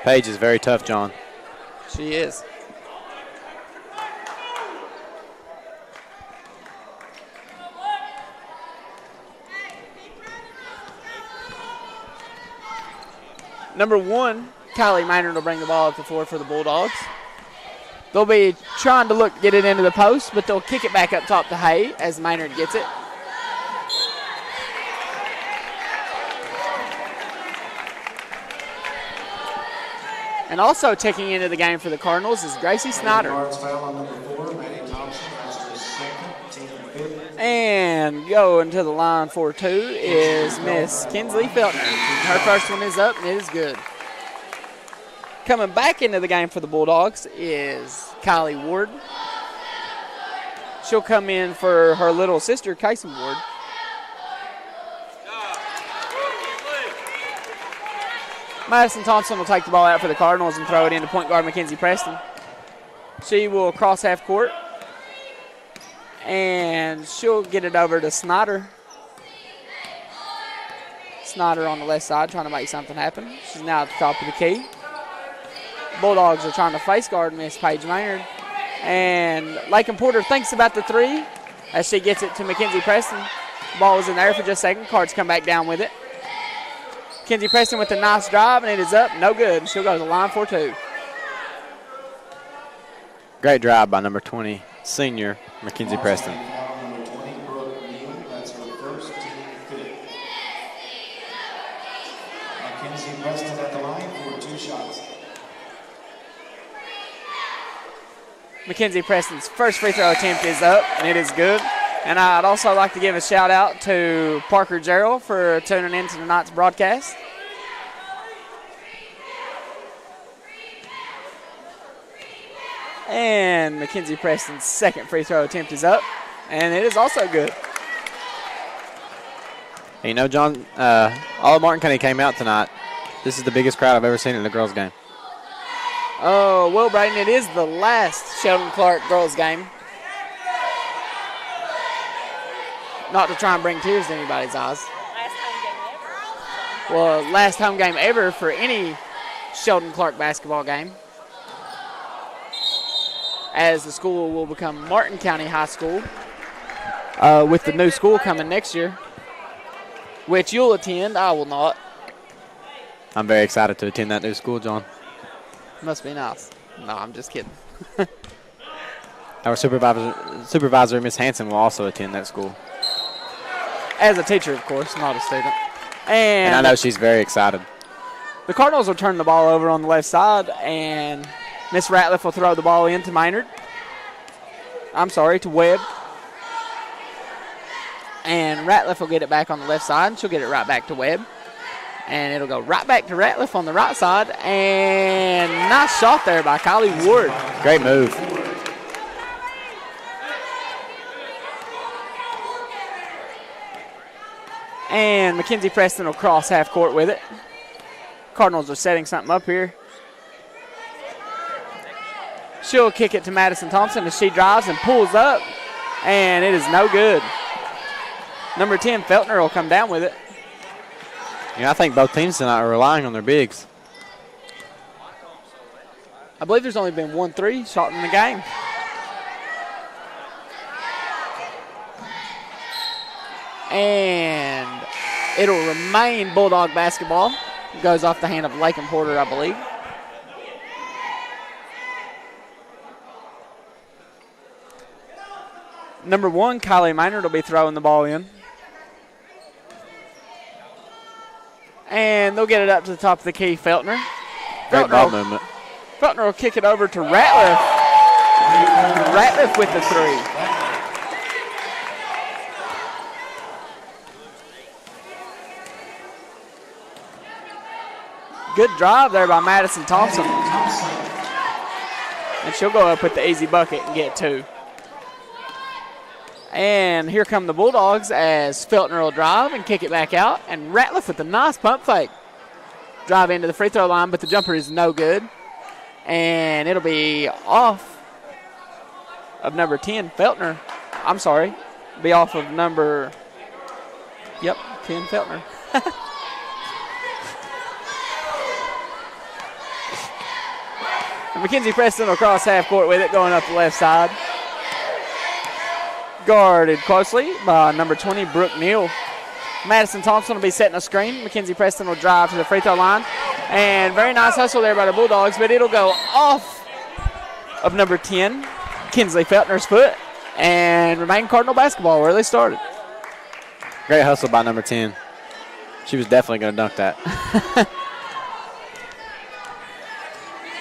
S2: Paige is very tough, John.
S3: She is. Number 1, Kylie Maynard will bring the ball up the floor for the Bulldogs. They'll be trying to look to get it into the post, but they'll kick it back up top to Hay as Maynard gets it. And also checking into the game for the Cardinals is Gracie Snyder. And going to the line for 2 is Miss Kinsley Feltner. Her first one is up, and it is good. Coming back into the game for the Bulldogs is Kylie Ward. She'll come in for her little sister, Kaysen Ward. Madison Thompson will take the ball out for the Cardinals and throw it into point guard Mackenzie Preston. She will cross half court, and she'll get it over to Snyder. Snyder on the left side trying to make something happen. She's now at the top of the key. Bulldogs are trying to face guard Miss Paige Maynard. And Lakin Porter thinks about the three as she gets it to Mackenzie Preston. Ball was in there for just a second. Cards come back down with it. Mackenzie Preston with a nice drive, and it is up. No good. She'll go to the line for 2.
S2: Great drive by number 20, senior Mackenzie Preston.
S1: Mackenzie Preston at the line for 2 shots.
S3: Mackenzie Preston's first free throw attempt is up, and it is good. And I'd also like to give a shout out to Parker Gerald for tuning in to tonight's broadcast. And Mackenzie Preston's second free throw attempt is up, and it is also good.
S2: You know, John, all of Martin County came out tonight. This is the biggest crowd I've ever seen in a girls' game.
S3: Oh, well, Brayden, it is the last Sheldon Clark girls' game. Not to try and bring tears to anybody's eyes.
S8: Last home game ever.
S3: Well, last home game ever for any Sheldon Clark basketball game, as the school will become Martin County High School with the new school coming next year, which you'll attend. I will not.
S2: I'm very excited to attend that new school, John.
S3: Must be nice. No, I'm just kidding.
S2: Our supervisor, Miss Hanson, will also attend that school.
S3: As a teacher, of course, not a student.
S2: And I know she's very excited.
S3: The Cardinals will turn the ball over on the left side, and Miss Ratliff will throw the ball into Maynard. To Webb. And Ratliff will get it back on the left side, and she'll get it right back to Webb. And it'll go right back to Ratliff on the right side. And nice shot there by Kylie Ward.
S2: Great move.
S3: And Mackenzie Preston will cross half court with it. Cardinals are setting something up here. She'll kick it to Madison Thompson as she drives and pulls up. And it is no good. Number 10, Feltner, will come down with it.
S2: I think both teams tonight are relying on their bigs.
S3: I believe there's only been 1 3 shot in the game. And it'll remain Bulldog basketball. Goes off the hand of Lakin Porter, I believe. Number 1, Kylie Maynard, will be throwing the ball in. And they'll get it up to the top of the key, Feltner.
S2: Great ball movement.
S3: Feltner will kick it over to Ratliff. Ratliff with the 3. Good drive there by Madison Thompson. And she'll go up with the easy bucket and get 2. And here come the Bulldogs as Feltner will drive and kick it back out. And Ratliff with a nice pump fake. Drive into the free throw line, but the jumper is no good. And it'll be off of number 10, Feltner. I'm sorry. Be off of number, 10, Feltner. And Mackenzie Preston will cross half court with it, going up the left side. Guarded closely by number 20, Brooke Neal. Madison Thompson will be setting a screen. Mackenzie Preston will drive to the free throw line. And very nice hustle there by the Bulldogs, but it'll go off of number 10, Kinsley Feltner's foot, and remain Cardinal basketball where they started.
S2: Great hustle by number 10. She was definitely going to dunk that.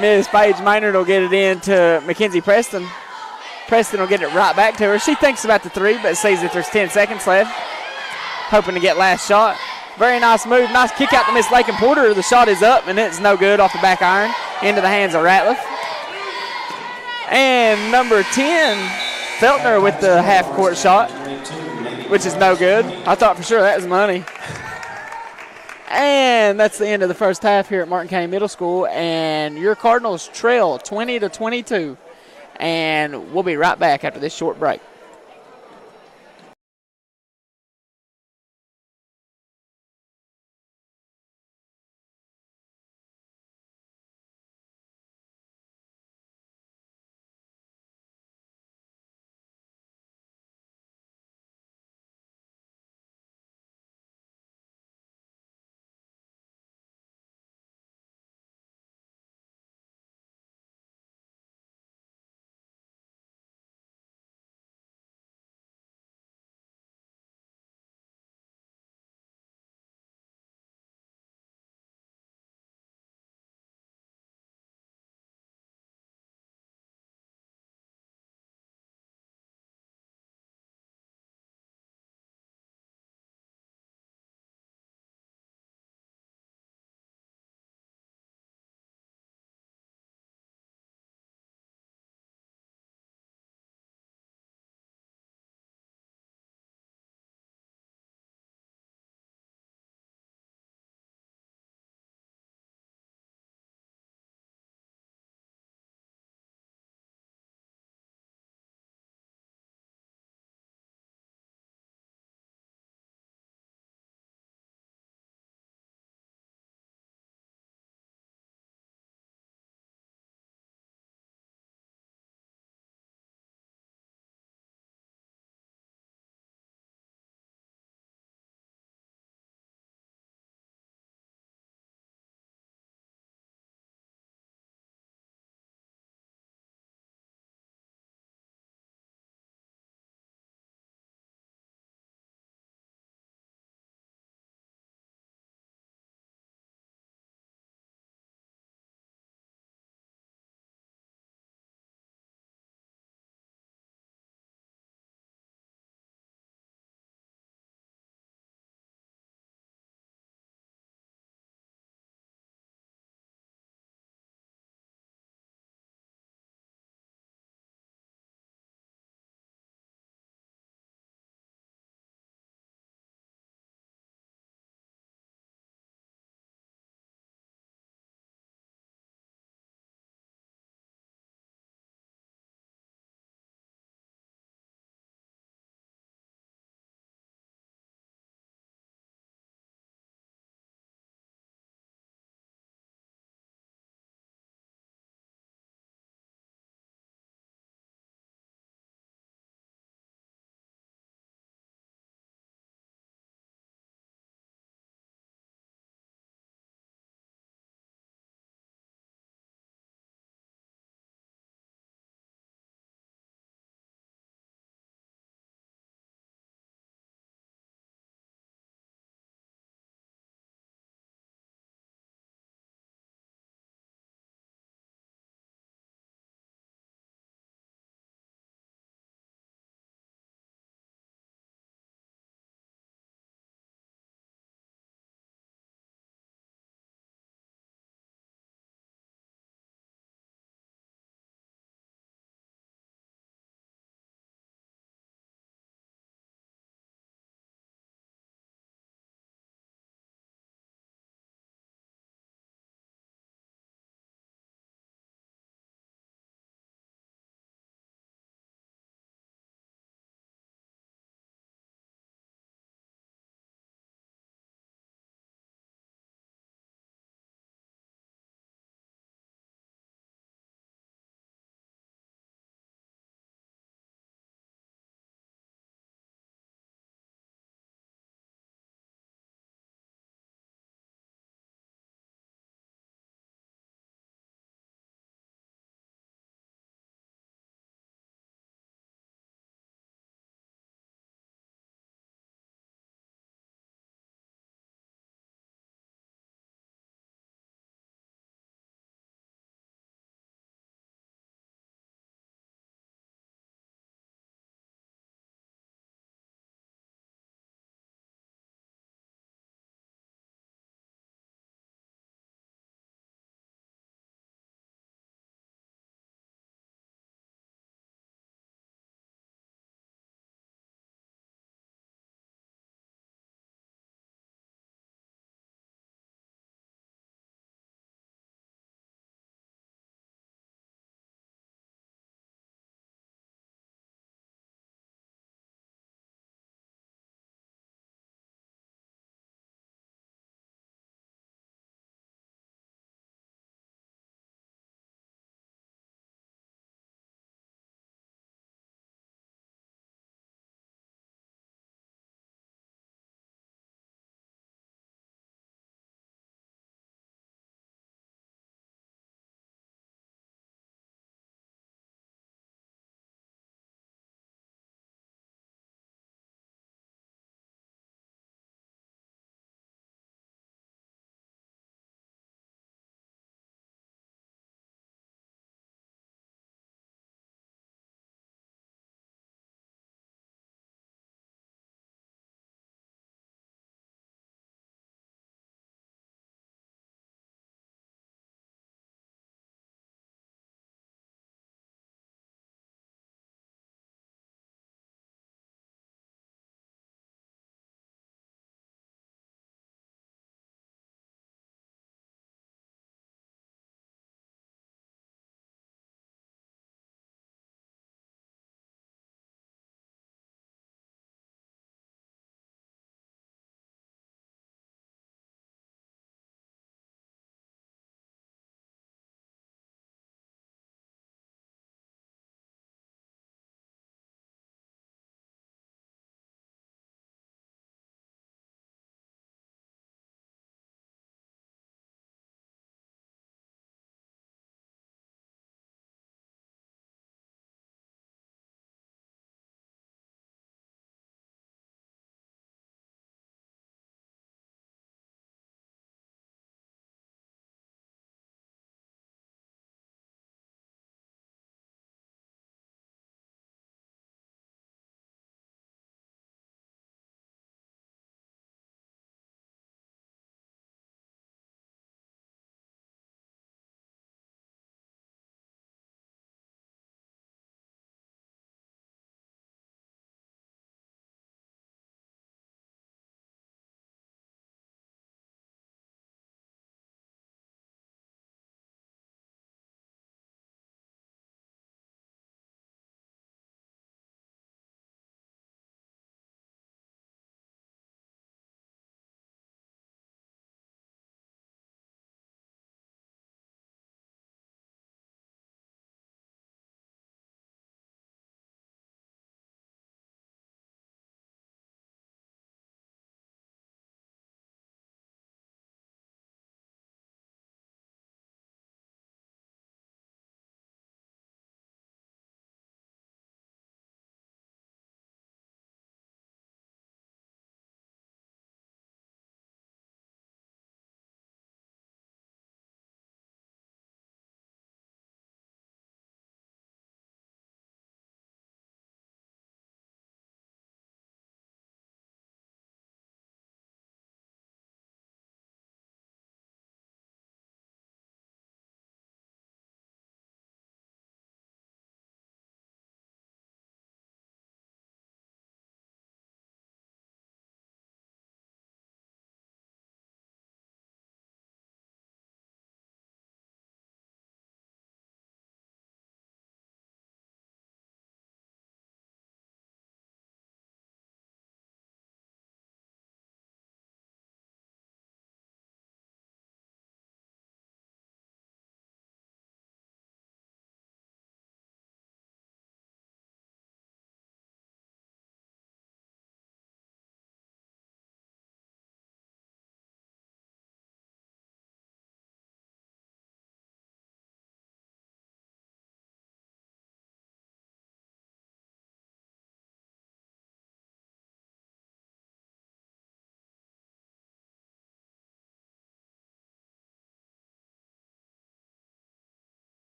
S3: Miss Paige Maynard will get it in to Mackenzie Preston. Preston will get it right back to her. She thinks about the 3, but sees that there's 10 seconds left. Hoping to get last shot. Very nice move. Nice kick out to Miss Lakin Porter. The shot is up, and it's no good off the back iron. Into the hands of Ratliff. And number 10, Feltner with the half-court shot, which is no good. I thought for sure that was money. And that's the end of the first half here at Martin County Middle School. And your Cardinals trail 20-22. And we'll be right back after this short break.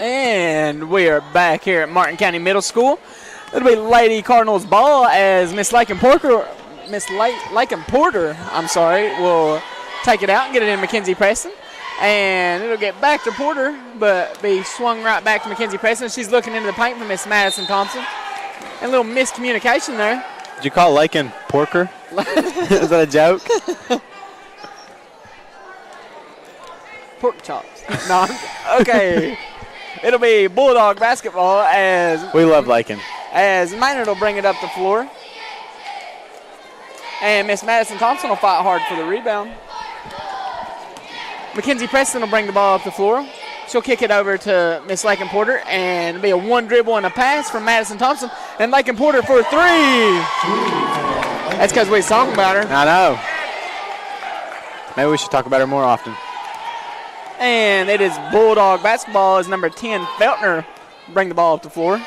S3: And we are back here at Martin County Middle School. It'll be Lady Cardinals ball as Miss Lakin Porter, will take it out and get it in Mackenzie Preston. And it'll get back to Porter, but be swung right back to Mackenzie Preston. She's looking into the paint for Miss Madison Thompson. And a little miscommunication there.
S2: Did you call Lakin Porker? Is that a joke?
S3: Pork chops. No. Okay. It'll be Bulldog basketball as
S2: We love Lakin.
S3: As Maynard will bring it up the floor. And Miss Madison Thompson will fight hard for the rebound. Mackenzie Preston will bring the ball up the floor. She'll kick it over to Miss Lakin Porter, and it'll be a one dribble and a pass from Madison Thompson. And Lakin Porter for a three. That's because we was talking about her.
S2: I know. Maybe we should talk about her more often.
S3: And it is Bulldog basketball as number 10, Feltner, bring the ball up the floor.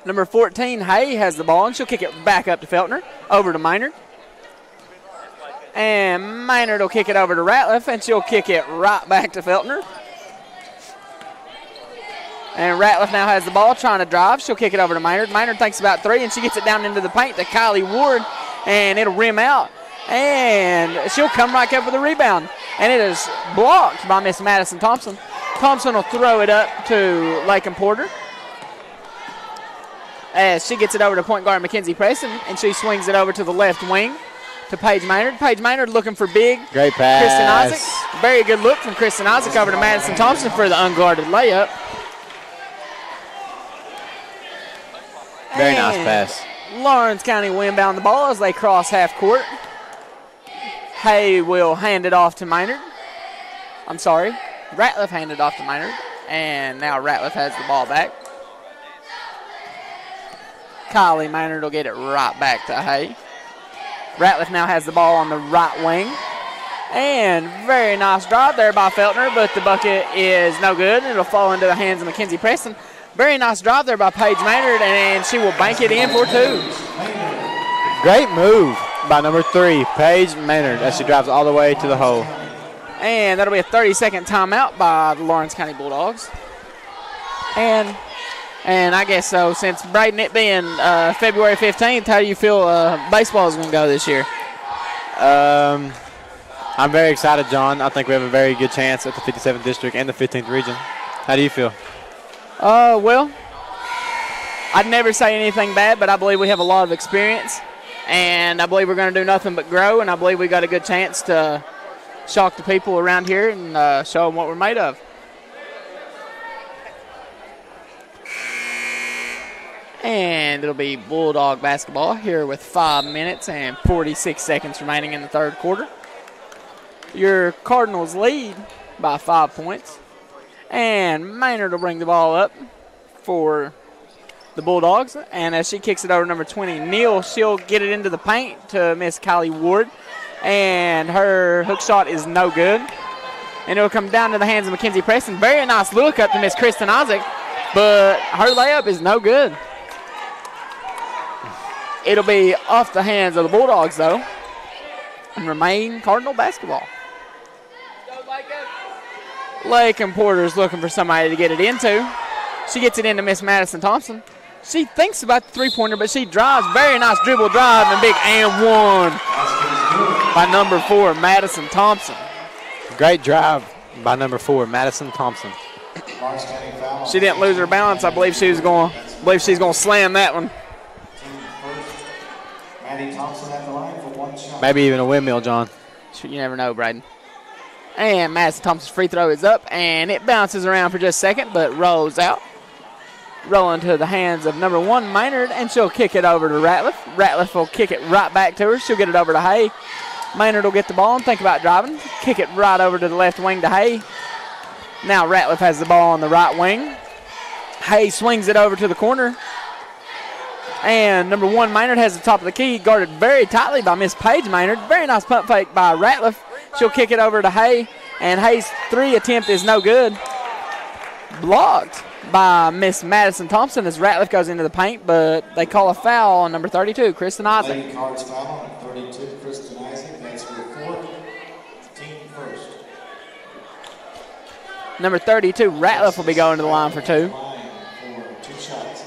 S3: Number 14, Hay, has the ball, and she'll kick it back up to Feltner, over to Maynard. And Maynard will kick it over to Ratliff, and she'll kick it right back to Feltner. And Ratliff now has the ball, trying to drive. She'll kick it over to Maynard. Maynard thinks about three, and she gets it down into the paint to Kylie Ward, and it'll rim out. And she'll come right up with a rebound. And it is blocked by Miss Madison Thompson. Thompson will throw it up to Lakin Porter. As she gets it over to point guard Mackenzie Preston, and she swings it over to the left wing to Paige Maynard. Paige Maynard looking for big.
S2: Great pass.
S3: Kristen Isaac. Very good look from Kristen Isaac over to Madison Thompson for the unguarded layup.
S2: Very nice pass.
S3: Lawrence County will inbound the ball as they cross half court. Hay will hand it off to Maynard. I'm sorry. Ratliff handed off to Maynard. And now Ratliff has the ball back. Kylie Maynard will get it right back to Hay. Ratliff now has the ball on the right wing. And very nice drive there by Feltner, but the bucket is no good. It'll fall into the hands of Mackenzie Preston. Very nice drive there by Paige Maynard, and she will bank it in for two.
S2: Great move by number 3, Paige Maynard, as she drives all the way to the hole.
S3: And that'll be a 30-second timeout by the Lawrence County Bulldogs. And I guess so, since Braden, it being February 15th, how do you feel baseball is going to go this year?
S2: I'm very excited, John. I think we have a very good chance at the 57th district and the 15th region. How do you feel?
S3: Well, I'd never say anything bad, but I believe we have a lot of experience, and I believe we're going to do nothing but grow, and I believe we got a good chance to shock the people around here and show them what we're made of. And it'll be Bulldog basketball here with 5 minutes and 46 seconds remaining in the third quarter. Your Cardinals lead by 5 points. And Maynard will bring the ball up for the Bulldogs. And as she kicks it over to number 20, Neal, she'll get it into the paint to Miss Kylie Ward. And her hook shot is no good. And it'll come down to the hands of Mackenzie Preston. Very nice look up to Miss Kristen Isaac, but her layup is no good. It'll be off the hands of the Bulldogs, though, and remain Cardinal basketball. Lakin Porter's looking for somebody to get it into. She gets it into Miss Madison Thompson. She thinks about the three-pointer, but she drives. Very nice dribble drive and big and one by number 4, Madison Thompson.
S2: Great drive by number 4, Madison Thompson.
S3: She didn't lose her balance. I believe she's going to slam that one.
S2: Maybe even a windmill, John.
S3: You never know, Braden. And Madison Thompson's free throw is up, and it bounces around for just a second, but rolls out. Rolling to the hands of number 1, Maynard, and she'll kick it over to Ratliff. Ratliff will kick it right back to her. She'll get it over to Hay. Maynard will get the ball and think about driving. Kick it right over to the left wing to Hay. Now Ratliff has the ball on the right wing. Hay swings it over to the corner. And number 1, Maynard, has the top of the key, guarded very tightly by Miss Paige Maynard. Very nice pump fake by Ratliff. She'll kick it over to Hay, and Hay's 3 attempt is no good. Blocked by Miss Madison Thompson as Ratliff goes into the paint, but they call a foul on number 32, Kristen Isaac.
S1: Lady Cards foul on 32, Kristen Isaac. That's her 4th, team first.
S3: Number 32, Ratliff, will be going to the line for 2.
S1: For 2 shots.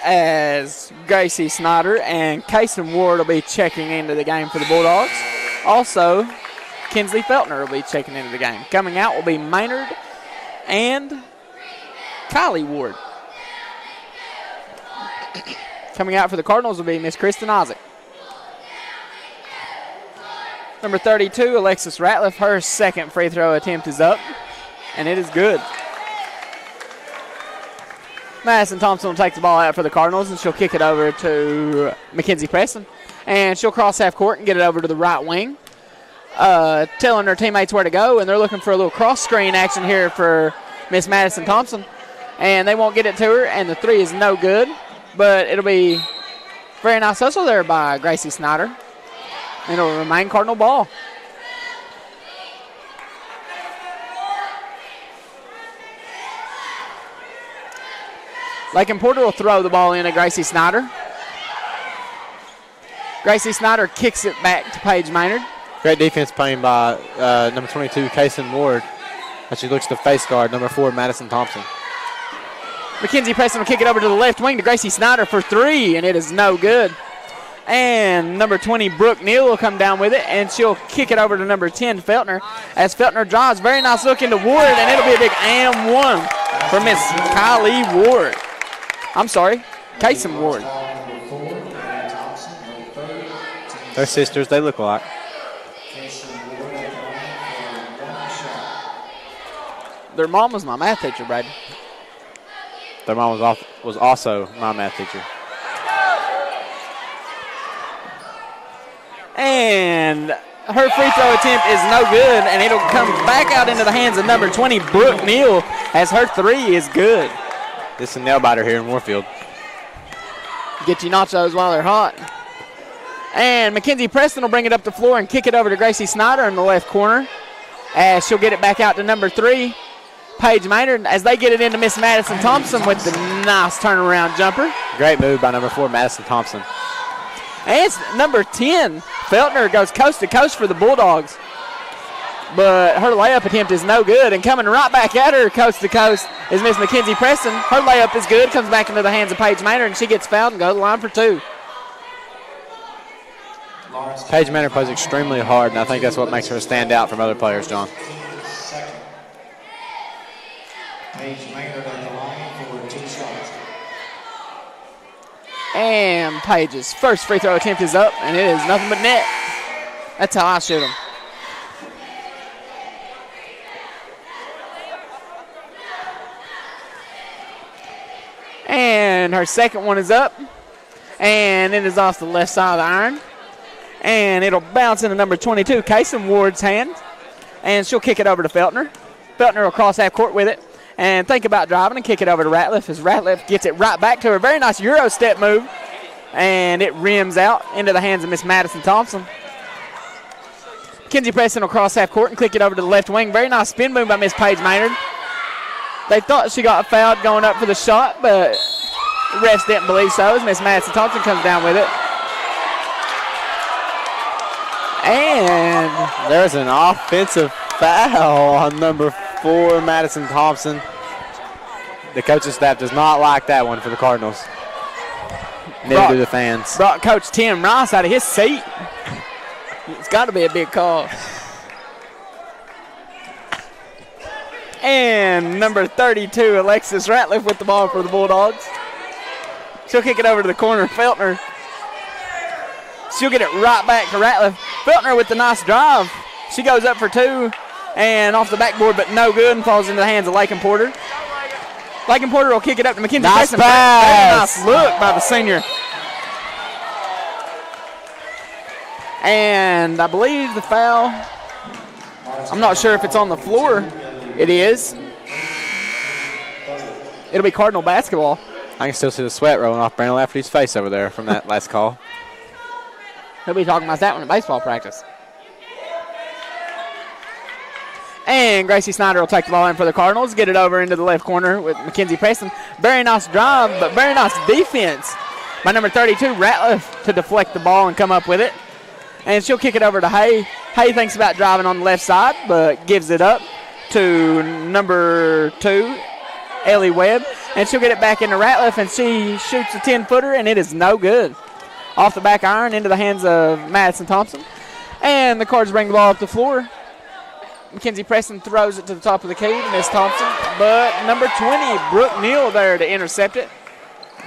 S3: As Gracie Snyder and Kason Ward will be checking into the game for the Bulldogs. Also, Kinsley Feltner will be checking into the game. Coming out will be Maynard and Kylie Ward. Coming out for the Cardinals will be Miss Kristen Isaac. Number 32, Alexis Ratliff, her second free throw attempt is up, and it is good. Madison Thompson will take the ball out for the Cardinals, and she'll kick it over to Mackenzie Preston. And she'll cross half court and get it over to the right wing, telling her teammates where to go, and they're looking for a little cross-screen action here for Miss Madison Thompson. And they won't get it to her, and the 3 is no good, but it'll be very nice hustle there by Gracie Snyder. And it'll remain Cardinal ball. Lakin Porter will throw the ball in to Gracie Snyder. Gracie Snyder kicks it back to Paige Maynard.
S2: Great defense playing by number 22, Kason Ward. As she looks to face guard, number 4, Madison Thompson.
S3: Mackenzie Preston will kick it over to the left wing to Gracie Snyder for 3, and it is no good. And number 20, Brooke Neal, will come down with it, and she'll kick it over to number 10, Feltner. As Feltner drives, very nice look into Ward, and it'll be a big and 1 for Miss Kylie Ward. I'm sorry, Kason Ward.
S2: They're sisters. They look alike.
S3: Their mom was my math teacher, Brad.
S2: Their mom was also my math teacher.
S3: And her free throw attempt is no good, and it'll come back out into the hands of number 20, Brooke Neal, as her 3 is good.
S2: This is a nail biter here in Moorfield.
S3: Get you nachos while they're hot. And Mackenzie Preston will bring it up the floor and kick it over to Gracie Snyder in the left corner, as she'll get it back out to number 3, Paige Maynard, as they get it into Miss Madison Thompson with the nice turnaround jumper.
S2: Great move by number 4, Madison Thompson.
S3: And it's number 10, Feltner, goes coast to coast for the Bulldogs. But her layup attempt is no good, and coming right back at her coast to coast is Miss Mackenzie Preston. Her layup is good, comes back into the hands of Paige Maynard, and she gets fouled and goes to the line for 2.
S2: Paige Maynard plays extremely hard, and I think that's what makes her stand out from other players, John.
S1: Paige Maynard on the line for 2 shots.
S3: And Paige's first free throw attempt is up, and it is nothing but net. That's how I shoot them. And her second one is up, and it is off the left side of the iron. And it'll bounce into number 22, Kason Ward's hand, and she'll kick it over to Feltner. Feltner will cross half court with it and think about driving and kick it over to Ratliff, as Ratliff gets it right back to her. Very nice Euro step move, and it rims out into the hands of Miss Madison Thompson. Mackenzie Preston will cross half court and kick it over to the left wing. Very nice spin move by Miss Paige Maynard. They thought she got fouled going up for the shot, but the refs didn't believe so, as Miss Madison Thompson comes down with it. And
S2: there's an offensive foul on number 4, Madison Thompson. The coaching staff does not like that one for the Cardinals. Neither do the fans.
S3: Brought Coach Tim Rice out of his seat. It's got to be a big call. And number 32, Alexis Ratliff, with the ball for the Bulldogs. She'll kick it over to the corner, Feltner. She'll get it right back to Ratliff. Feltner with the nice drive. She goes up for 2 and off the backboard, but no good, and falls into the hands of Lakin Porter. Lakin Porter will kick it up to Mackenzie
S2: Nice
S3: Preston.
S2: pass.
S3: Very nice look by the senior. And I believe the foul, I'm not sure if it's on the floor. It is. It'll be Cardinal basketball.
S2: I can still see the sweat rolling off Brandon Lafferty's face over there from that last call.
S3: He'll be talking about that one in baseball practice. And Gracie Snyder will take the ball in for the Cardinals, get it over into the left corner with Mackenzie Preston. Very nice drive, but very nice defense by number 32, Ratliff, to deflect the ball and come up with it. And she'll kick it over to Hay. Hay thinks about driving on the left side, but gives it up to number 2, Ellie Webb. And she'll get it back into Ratliff, and she shoots a 10-footer, and it is no good. Off the back iron into the hands of Madison Thompson. And the Cards bring the ball up the floor. Mackenzie Preston throws it to the top of the key to Miss Thompson. But number 20, Brooke Neal there to intercept it.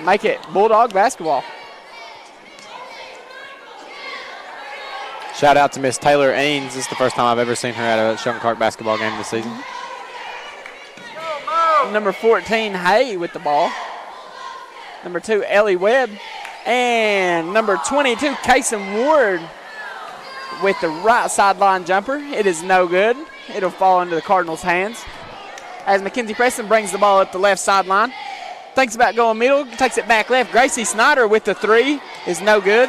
S3: Make it Bulldog basketball.
S2: Shout out to Miss Taylor Ains. This is the first time I've ever seen her at a Sheldon Clark basketball game this season.
S3: Number 14, Hay with the ball. Number 2, Ellie Webb. And number 22, Kason Ward with the right sideline jumper. It is no good. It'll fall into the Cardinals' hands. As Mackenzie Preston brings the ball up the left sideline. Thinks about going middle, takes it back left. Gracie Snyder with the 3 is no good.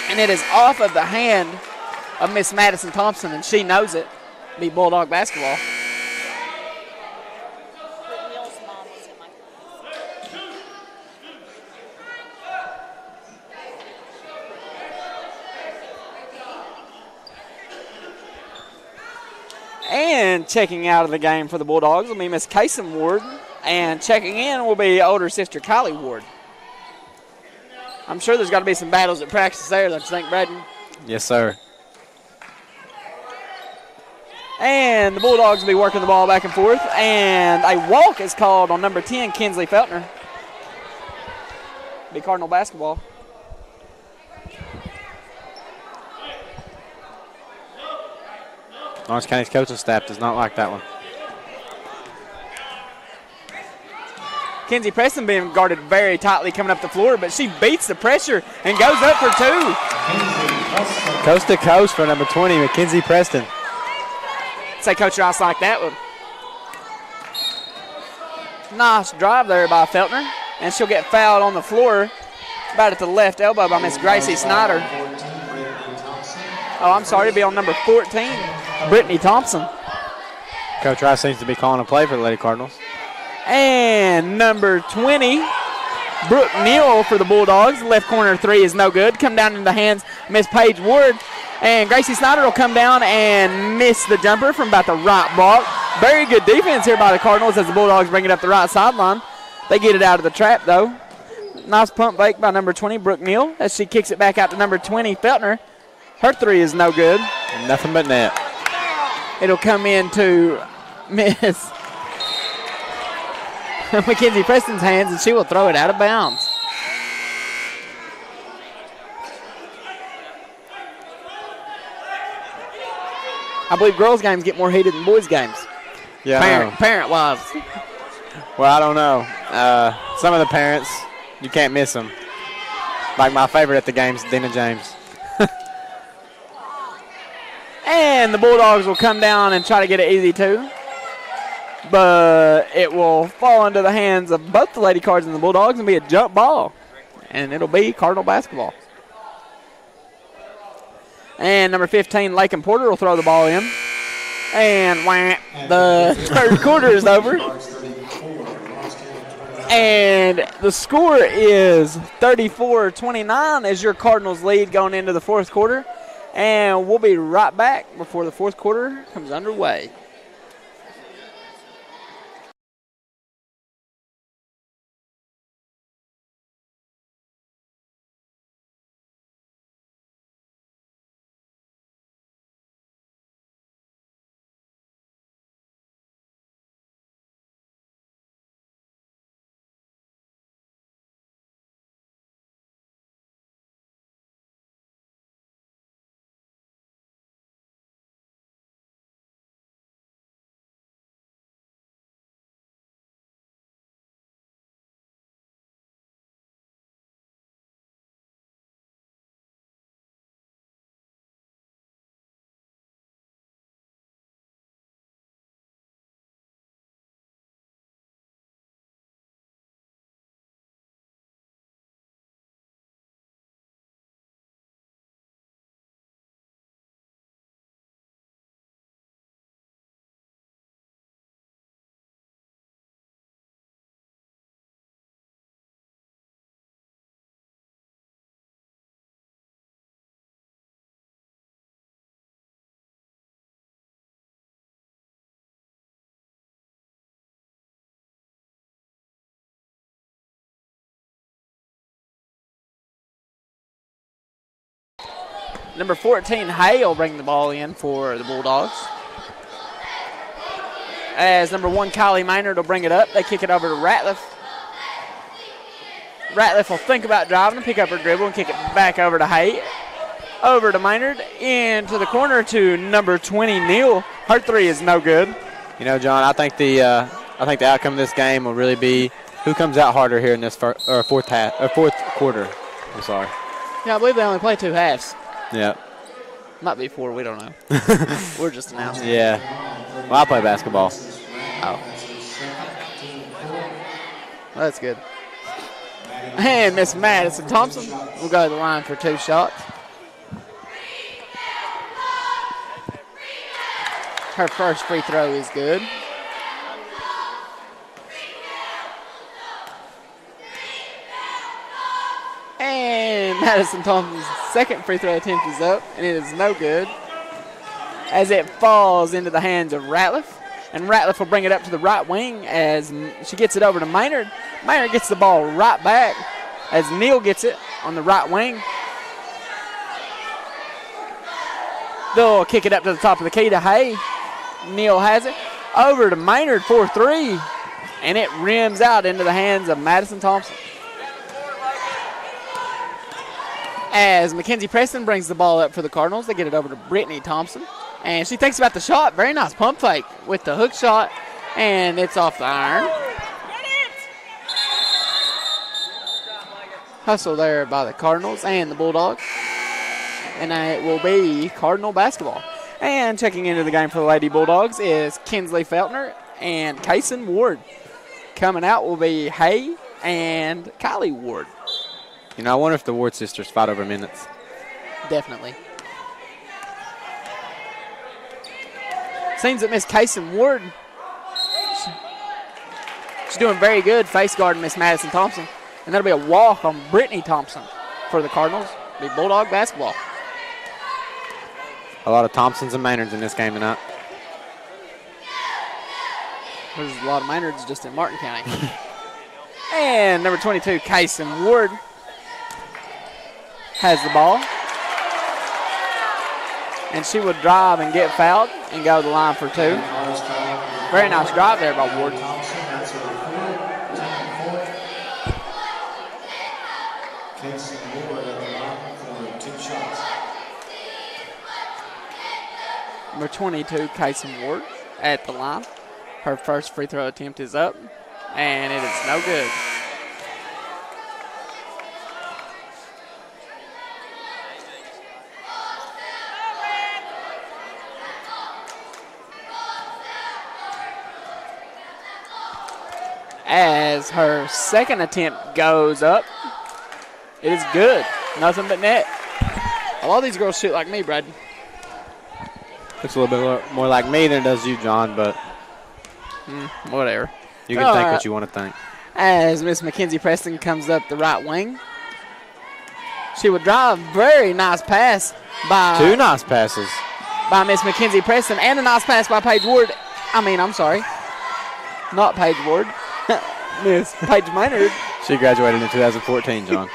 S3: And it is off of the hand of Miss Madison Thompson, and she knows it. Be Bulldog basketball. And checking out of the game for the Bulldogs will be Miss Kason Ward. And checking in will be older sister Kylie Ward. I'm sure there's got to be some battles at practice there, don't you think, Braden?
S2: Yes, sir.
S3: And the Bulldogs will be working the ball back and forth. And a walk is called on number 10, Kinsley Feltner. Be Cardinal basketball.
S2: Orange County's coaching staff does not like that one.
S3: Kenzie Preston being guarded very tightly coming up the floor, but she beats the pressure and goes up for 2.
S2: Coast to coast for number 20, Mackenzie Preston.
S3: Say Coach Ross like that one. Nice drive there by Feltner, and she'll get fouled on the floor about at the left elbow by Miss Gracie Snyder. Oh, I'm sorry, it'll be on number 14, Brittany Thompson.
S2: Coach Rice seems to be calling a play for the Lady Cardinals.
S3: And number 20, Brooke Neal for the Bulldogs. Left corner 3 is no good. Come down in the hands of Miss Paige Ward. And Gracie Snyder will come down and miss the jumper from about the right block. Very good defense here by the Cardinals as the Bulldogs bring it up the right sideline. They get it out of the trap, though. Nice pump fake by number 20, Brooke Neal, as she kicks it back out to number 20, Feltner. Her 3 is no good.
S2: Nothing but net.
S3: It'll come into Miss Mackenzie Preston's hands, and she will throw it out of bounds. I believe girls' games get more heated than boys' games.
S2: Yeah,
S3: Parent-wise.
S2: Well, I don't know. Some of the parents, you can't miss them. Like my favorite at the games, Dina James.
S3: And the Bulldogs will come down and try to get it easy, too. But it will fall into the hands of both the Lady Cards and the Bulldogs and be a jump ball. And it'll be Cardinal basketball. And number 15, Lakin Porter, will throw the ball in. And wham, the third quarter is over. And the score is 34-29 as your Cardinals lead going into the fourth quarter. And we'll be right back before the fourth quarter comes underway. Number 14, Hay will bring the ball in for the Bulldogs. As number 1, Kylie Maynard will bring it up. They kick it over to Ratliff. Ratliff will think about driving and pick up her dribble and kick it back over to Hay. Over to Maynard, into the corner to number 20, Neal. Her three is no good.
S2: You know, John, I think the outcome of this game will really be who comes out harder here in this fourth quarter. I'm sorry.
S3: Yeah, I believe they only play 2 halves.
S2: Yeah.
S3: Might be 4, we don't know. We're just announcing.
S2: Yeah. Well, I play basketball.
S3: Oh. Well, that's good. And Miss Madison Thompson will go to the line for 2 shots. Her first free throw is good. And Madison Thompson's second free throw attempt is up, and it is no good, as it falls into the hands of Ratliff. And Ratliff will bring it up to the right wing as she gets it over to Maynard. Maynard gets the ball right back as Neal gets it on the right wing. They'll kick it up to the top of the key to Hay. Neal has it. Over to Maynard for 3. And it rims out into the hands of Madison Thompson. As Mackenzie Preston brings the ball up for the Cardinals, they get it over to Brittany Thompson. And she thinks about the shot. Very nice pump fake with the hook shot. And it's off the iron. Hustle there by the Cardinals and the Bulldogs. And it will be Cardinal basketball. And checking into the game for the Lady Bulldogs is Kinsley Feltner and Kaysen Ward. Coming out will be Hay and Kylie Ward.
S2: You know, I wonder if the Ward sisters fight over minutes.
S3: Definitely. Seems that Miss Kaysen Ward, she's doing very good face guarding Miss Madison Thompson. And that'll be a walk on Brittany Thompson for the Cardinals. It'll be Bulldog basketball.
S2: A lot of Thompsons and Maynards in this game tonight.
S3: There's a lot of Maynards just in Martin County. And number 22, Kaysen Ward, has the ball. And she would drive and get fouled and go to the line for 2. Very nice drive there by Ward. Number 22, Kaysen Ward, at the line. Her first free throw attempt is up, and it is no good. As her second attempt goes up, it is good. Nothing but net. A lot of these girls shoot like me, Brad.
S2: Looks a little bit more like me than it does you, John, but
S3: Whatever.
S2: you can think what you want to think.
S3: As Miss Mackenzie Preston comes up the right wing, she would drive. Very nice pass by
S2: 2 nice passes.
S3: by Miss Mackenzie Preston, and a nice pass by Paige Ward. I'm sorry, not Paige Ward. Miss Paige Maynard.
S2: She graduated in 2014, John.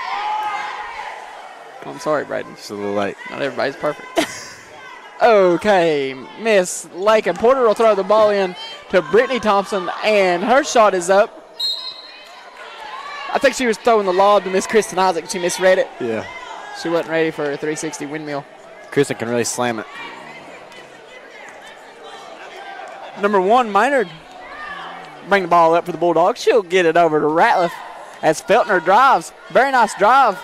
S3: I'm sorry, Braden.
S2: Just a little late.
S3: Not everybody's perfect. Okay, Miss Lakin Porter will throw the ball in to Brittany Thompson, and her shot is up. I think she was throwing the lob to Miss Kristen Isaac. She misread it.
S2: Yeah.
S3: She wasn't ready for a 360 windmill.
S2: Kristen can really slam it.
S3: Number 1, Maynard. Bring the ball up for the Bulldogs. She'll get it over to Ratliff as Feltner drives. Very nice drive.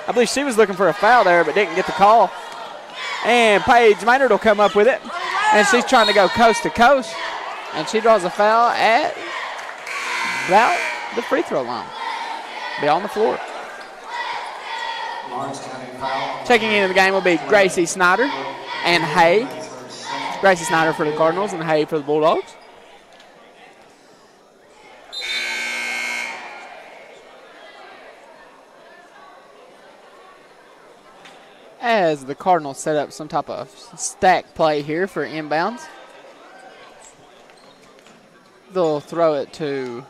S3: I believe she was looking for a foul there, but didn't get the call. And Paige Maynard will come up with it. And she's trying to go coast to coast. And she draws a foul at about the free throw line. Be on the floor. Checking into the game will be Gracie Snyder and Hay. Gracie Snyder for the Cardinals and Hay for the Bulldogs. As the Cardinals set up some type of stack play here for inbounds. They'll throw it to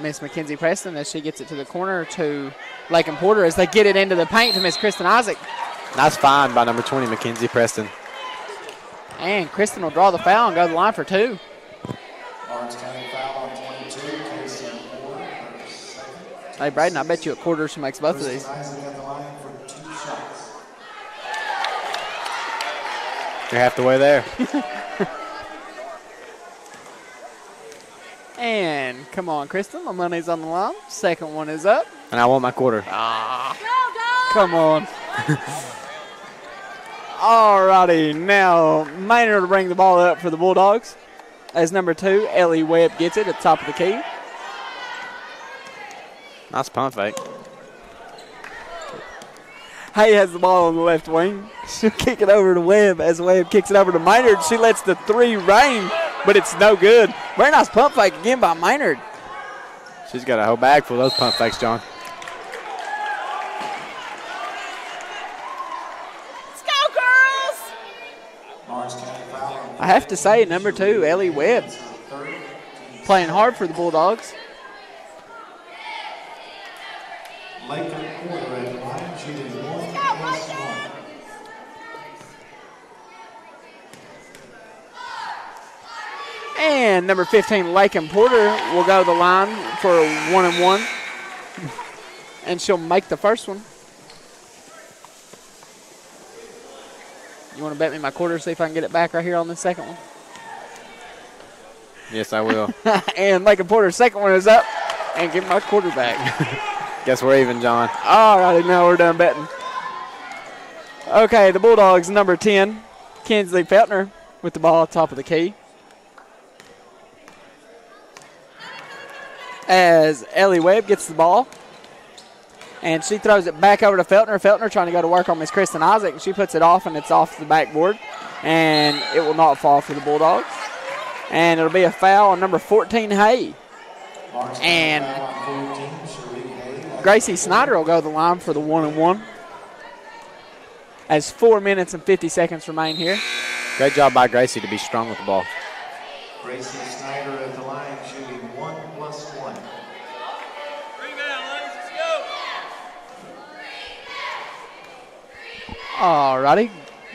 S3: Miss Mackenzie Preston as she gets it to the corner to Lakin Porter as they get it into the paint to Miss Kristen Isaac.
S2: Nice find by number 20, Mackenzie Preston.
S3: And Kristen will draw the foul and go to the line for 2.
S1: Lawrence County foul on 22, Casey Moore, her second.
S3: Hey, Braden, I bet you a quarter she makes both of these.
S1: Kristen Isaac at the line for 2 shots.
S2: You're half the way there.
S3: And come on, Kristen. The money's on the line. Second one is up.
S2: And I want my quarter.
S3: Come on. Alrighty, now Maynard will bring the ball up for the Bulldogs. As number 2, Ellie Webb gets it at the top of the key.
S2: Nice pump fake.
S3: Hay has the ball on the left wing. She'll kick it over to Webb. As Webb kicks it over to Maynard, she lets the 3 rain, but it's no good. Very nice pump fake again by Maynard.
S2: She's got a whole bag full of those pump fakes, John.
S5: Let's go, girls!
S1: Lawrence County foul on
S3: I have to say, number 2, Ellie Webb,
S1: third.
S3: playing hard for the Bulldogs.
S1: Laker Porter at the line, shooting 1+1.
S3: And number 15, Lakin Porter, will go to the line for a 1-and-1. And she'll make the first one. You want to bet me my quarter, see if I can get it back right here on the second one?
S2: Yes, I will.
S3: And Lakin Porter's second one is up. And give my quarter back.
S2: Guess we're even, John.
S3: All righty, now we're done betting. Okay, the Bulldogs, number 10, Kinsley Feltner with the ball at the top of the key. As Ellie Webb gets the ball. And she throws it back over to Feltner. Feltner trying to go to work on Miss Kristen Isaac. She puts it off, and it's off the backboard. And it will not fall for the Bulldogs. And it'll be a foul on number 14, Hay. And Gracie Snyder will go to the line for the 1-and-1. As 4 minutes and 50 seconds remain here.
S2: Great job by Gracie to be strong with the ball.
S1: Gracie Snyder at the line, shooting 1+1.
S3: All righty.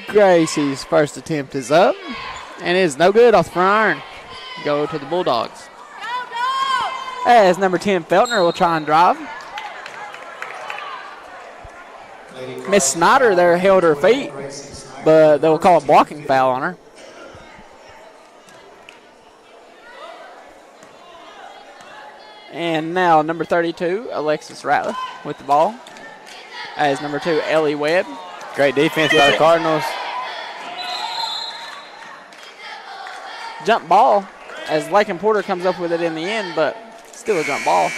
S3: Gracie's first attempt is up. And it is no good off the front iron. Go to the Bulldogs. As number 10, Feltner will try and drive. Miss Snyder there held her feet, but they'll call a blocking foul on her. And now number 32, Alexis Ratliff with the ball. As number 2, Ellie Webb.
S2: Great defense by the Cardinals.
S3: Jump ball as Lakin Porter comes up with it in the end, but still a jump ball.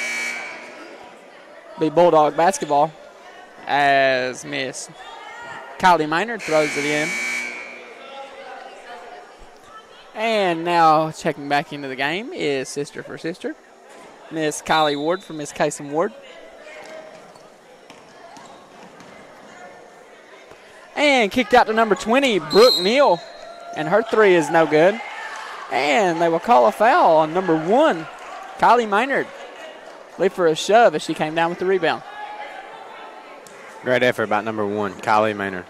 S3: Be Bulldog basketball as Miss Kylie Maynard throws it in. And now checking back into the game is sister for sister, Miss Kylie Ward for Miss Kason Ward. And kicked out to number 20, Brooke Neal. And her 3 is no good. And they will call a foul on number 1, Kylie Maynard. Leave for a shove as she came down with the rebound.
S2: Great effort by number 1, Kylie Maynard.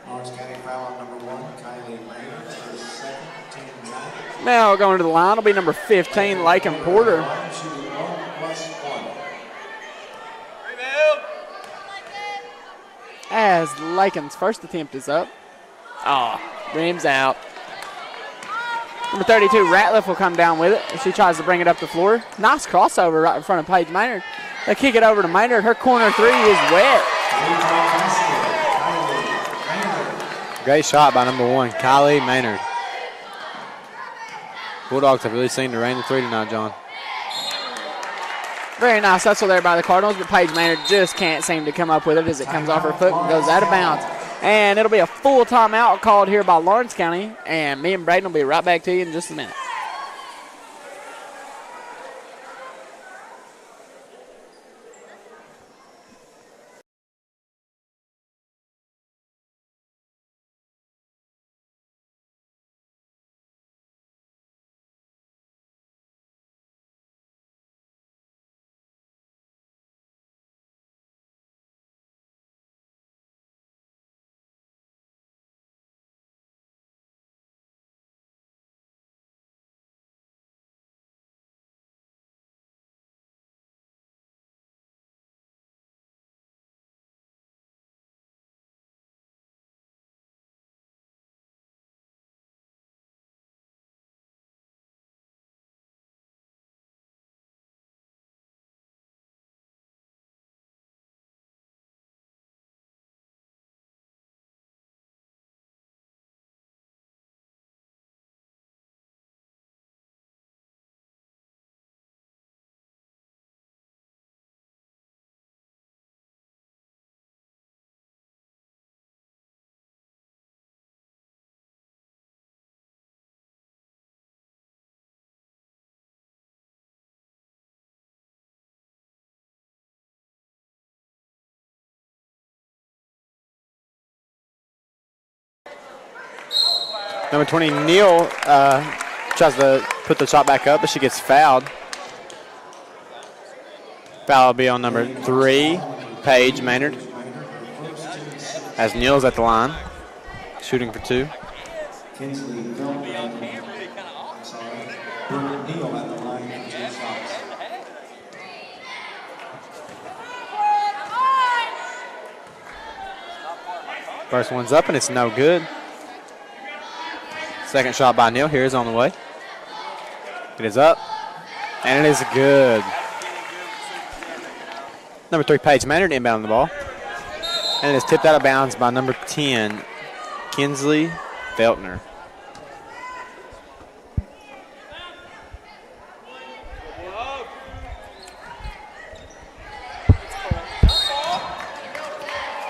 S1: Lawrence County foul on number 1, Kylie Maynard, her second, team 9.
S3: Now going to the line will be number 15, Lakin Porter.
S1: Shooting 1+1.
S3: As Lakin's first attempt is up. Oh, rims out. Number 32, Ratliff will come down with it. She tries to bring it up the floor. Nice crossover right in front of Paige Maynard. They kick it over to Maynard. Her corner 3 is wet.
S2: Great shot by number 1, Kylie Maynard. Bulldogs have really seen the rain of 3 tonight, John.
S3: Very nice hustle there by the Cardinals, but Paige Maynard just can't seem to come up with it as it comes off her foot and goes out of bounds. And it'll be a full timeout called here by Lawrence County. And me and Braden will be right back to you in just a minute.
S2: Number 20, Neal, tries to put the shot back up, but she gets fouled. Foul will be on number 3, Paige Maynard, as Neal's at the line, shooting for 2.
S1: Kinsley Felton, I'm sorry, Brooke Neal at the line for 2 shots.
S2: First one's up, and it's no good. Second shot by Neal. Here is on the way. It is up, and it is good. Number 3, Paige Maynard inbounding the ball. And it is tipped out of bounds by number 10, Kinsley Feltner.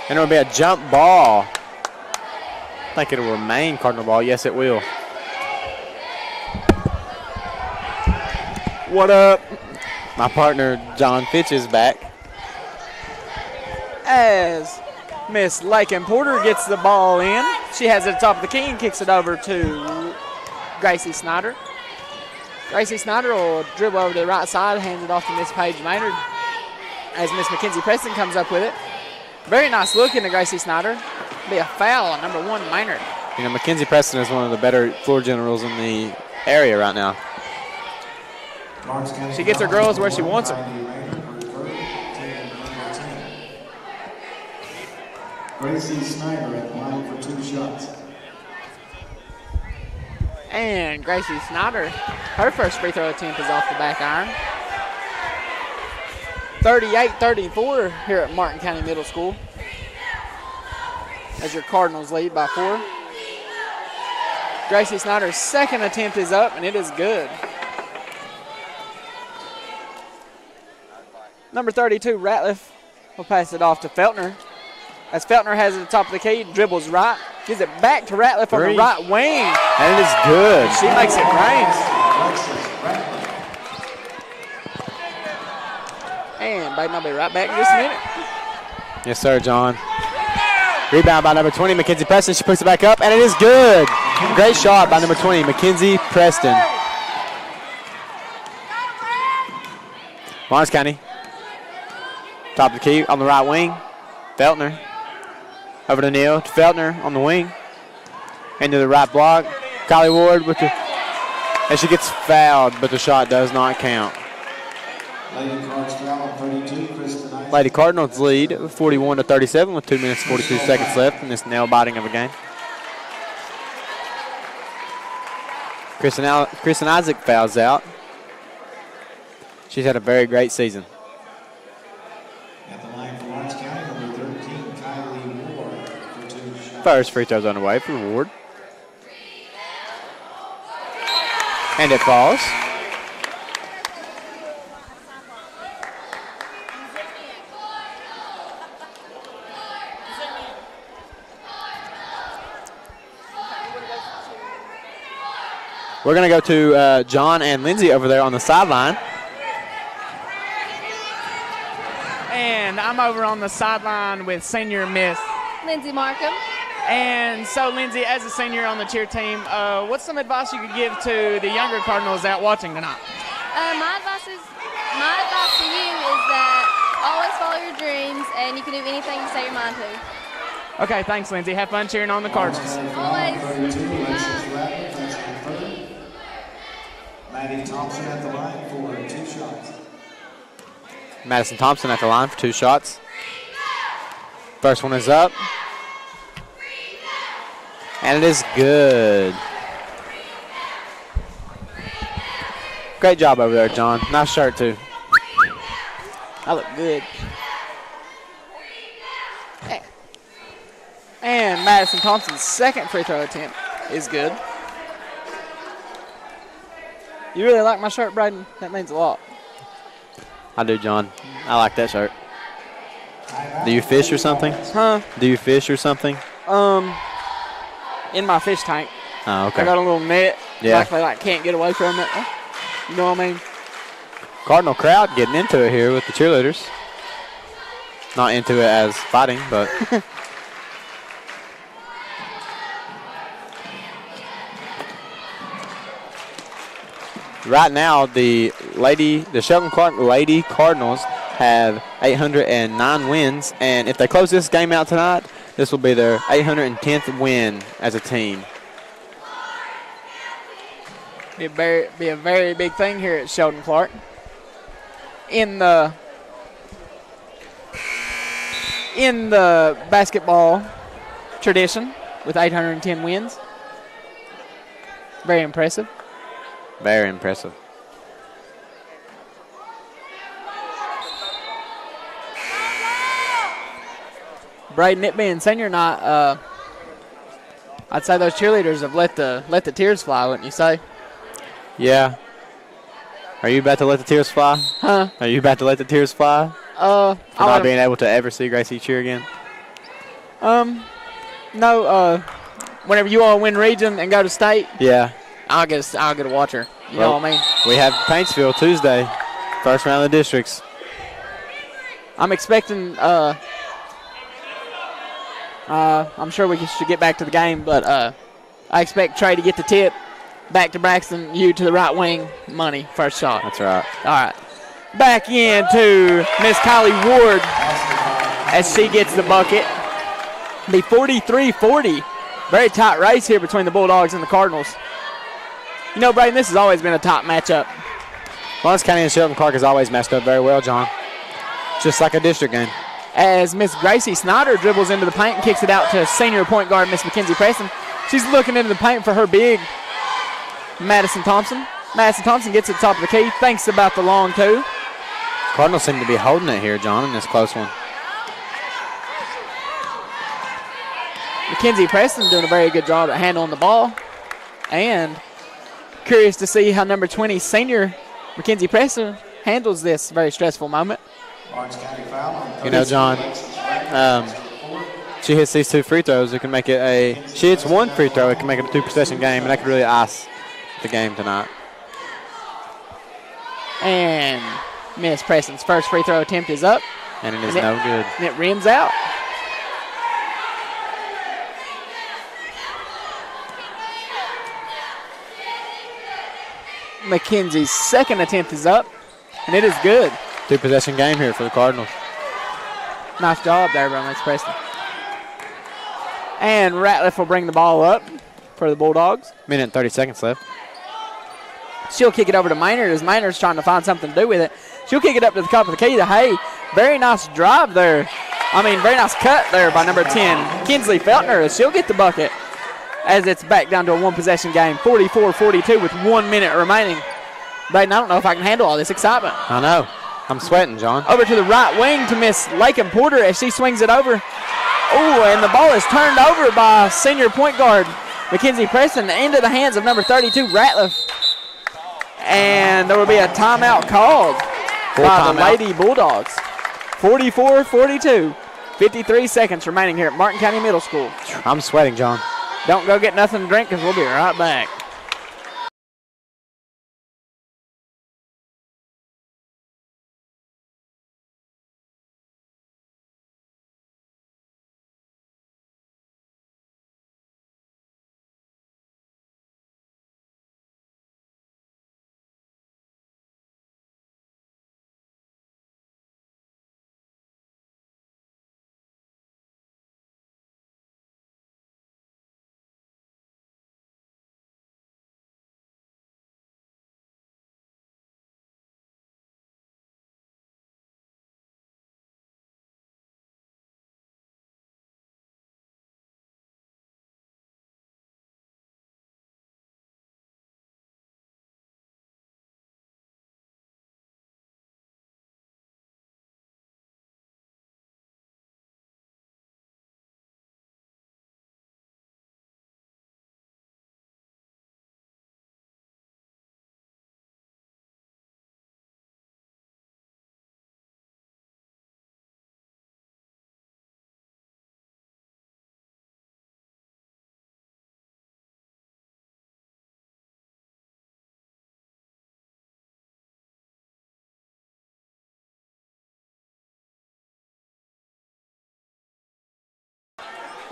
S2: And it will be a jump ball. I think it will remain Cardinal ball. Yes, it will. What up? My partner, John Fitch, is back.
S3: As Miss Lakin Porter gets the ball in, she has it at the top of the key and kicks it over to Gracie Snyder. Gracie Snyder will dribble over to the right side, hand it off to Miss Paige Maynard as Miss Mackenzie Preston comes up with it. Very nice look into Gracie Snyder. Be a foul on number 1, Maynard.
S2: You know, Mackenzie Preston is one of the better floor generals in the area right now.
S3: She gets her girls where she wants them.
S1: Gracie Snyder at the line for 2 shots.
S3: And Gracie Snyder, her first free throw attempt is off the back iron. 38-34 here at Martin County Middle School, as your Cardinals lead by 4. Gracie Snyder's second attempt is up, and it is good. Number 32, Ratliff, will pass it off to Feltner. As Feltner has it at the top of the key, dribbles right, gives it back to Ratliff on the right wing.
S2: And it is good.
S3: She makes it rain. And Baden, I'll be right back in just a minute.
S2: Yes, sir, John. Rebound by number 20, Mackenzie Preston. She puts it back up, and it is good. Great shot by number 20, Mackenzie Preston. Lawrence County. Top of the key on the right wing. Feltner. Over to Neal. To Feltner on the wing. Into the right block. Kylie Ward with the... And she gets fouled, but the shot does not count. Lady Cardinals lead 41-37 with 2 minutes 42 seconds left in this nail-biting of a game. Kristen Isaac fouls out. She's had a very great season.
S1: At the line for Lawrence County, number 13, Kylie Ward for 2 shots.
S2: First free throw's underway for Ward. And it falls. We're going to go to John and Lindsay over there on the sideline.
S3: And I'm over on the sideline with senior Miss
S8: Lindsay Markham.
S3: And so, Lindsay, as a senior on the cheer team, what's some advice you could give to the younger Cardinals out watching tonight?
S8: My advice to you is that always follow your dreams, and you can do anything you set your mind to.
S3: Okay, thanks, Lindsay. Have fun cheering on the Cardinals.
S8: Always.
S1: Maddie Thompson at the line for 2 shots.
S2: Madison Thompson at the line for 2 shots. First one is up. And it is good. Great job over there, John. Nice shirt, too.
S3: I look good. And Madison Thompson's second free throw attempt is good. You really like my shirt, Braden? That means a lot.
S2: I do, John. I like that shirt. Do you fish or something?
S3: Huh?
S2: Do you fish or something?
S3: In my fish tank.
S2: Oh, okay.
S3: I got a little net.
S2: Yeah.
S3: Like can't get away from it. You know what I mean?
S2: Cardinal crowd getting into it here with the cheerleaders. Not into it as fighting, but... Right now, the Sheldon Clark Lady Cardinals have 809 wins, and if they close this game out tonight, this will be their 810th win as a team.
S3: Be a very big thing here at Sheldon Clark. In the basketball tradition with 810 wins. Very impressive.
S2: Very impressive.
S3: Braden, it being senior night, I'd say those cheerleaders have let the tears fly, wouldn't you say?
S2: Yeah. Are you about to let the tears fly?
S3: Huh?
S2: Are you about to let the tears fly? For not being able to ever see Gracie cheer again?
S3: No, whenever you all win region and go to state,
S2: Yeah.
S3: I'll get a watcher. You know what I mean?
S2: We have Paintsville Tuesday, first round of the districts.
S3: I'm expecting, I'm sure we should get back to the game, but I expect Trey to get the tip back to Braxton, you to the right wing, money, first shot.
S2: That's right.
S3: All right. Back into Miss Kylie Ward as she gets the bucket. Be 43-40. Very tight race here between the Bulldogs and the Cardinals. You know, Braden, this has always been a top matchup.
S2: Lawrence County and Sheldon Clark has always matched up very well, John. Just like a district game.
S3: As Miss Gracie Snyder dribbles into the paint and kicks it out to senior point guard Miss Mackenzie Preston. She's looking into the paint for her big Madison Thompson. Madison Thompson gets at the top of the key. Thinks about the long two.
S2: Cardinals seem to be holding it here, John, in this close one.
S3: Mackenzie Preston doing a very good job at handling the ball. And curious to see how number 20 senior Mackenzie Preston handles this very stressful moment.
S2: You know, John, she hits these 2 free throws. It can make it she hits 1 free throw. It can make it a 2-possession game, and that could really ice the game tonight.
S3: And Miss Preston's first free throw attempt is up.
S2: And it is no good.
S3: And it rims out. Mackenzie's second attempt is up, and it is good.
S2: 2-possession game here for the Cardinals.
S3: Nice job there by Miss Preston. And Ratliff will bring the ball up for the Bulldogs.
S2: Minute and 30 seconds left.
S3: She'll kick it over to Maynard as Maynard's trying to find something to do with it. She'll kick it up to the top of the key to Hay. Very nice drive there. Very nice cut there by number 10, Kinsley Feltner, as she'll get the bucket as it's back down to a 1-possession game, 44-42 with 1 minute remaining. Braden, I don't know if I can handle all this excitement.
S2: I know. I'm sweating, John.
S3: Over to the right wing to Miss Lakin Porter as she swings it over. Oh, and the ball is turned over by senior point guard Mackenzie Preston into the hands of number 32, Ratliff. And there will be a timeout called by the Lady Bulldogs. 44-42. 53 seconds remaining here at Martin County Middle School.
S2: I'm sweating, John.
S3: Don't go get nothing to drink because we'll be right back.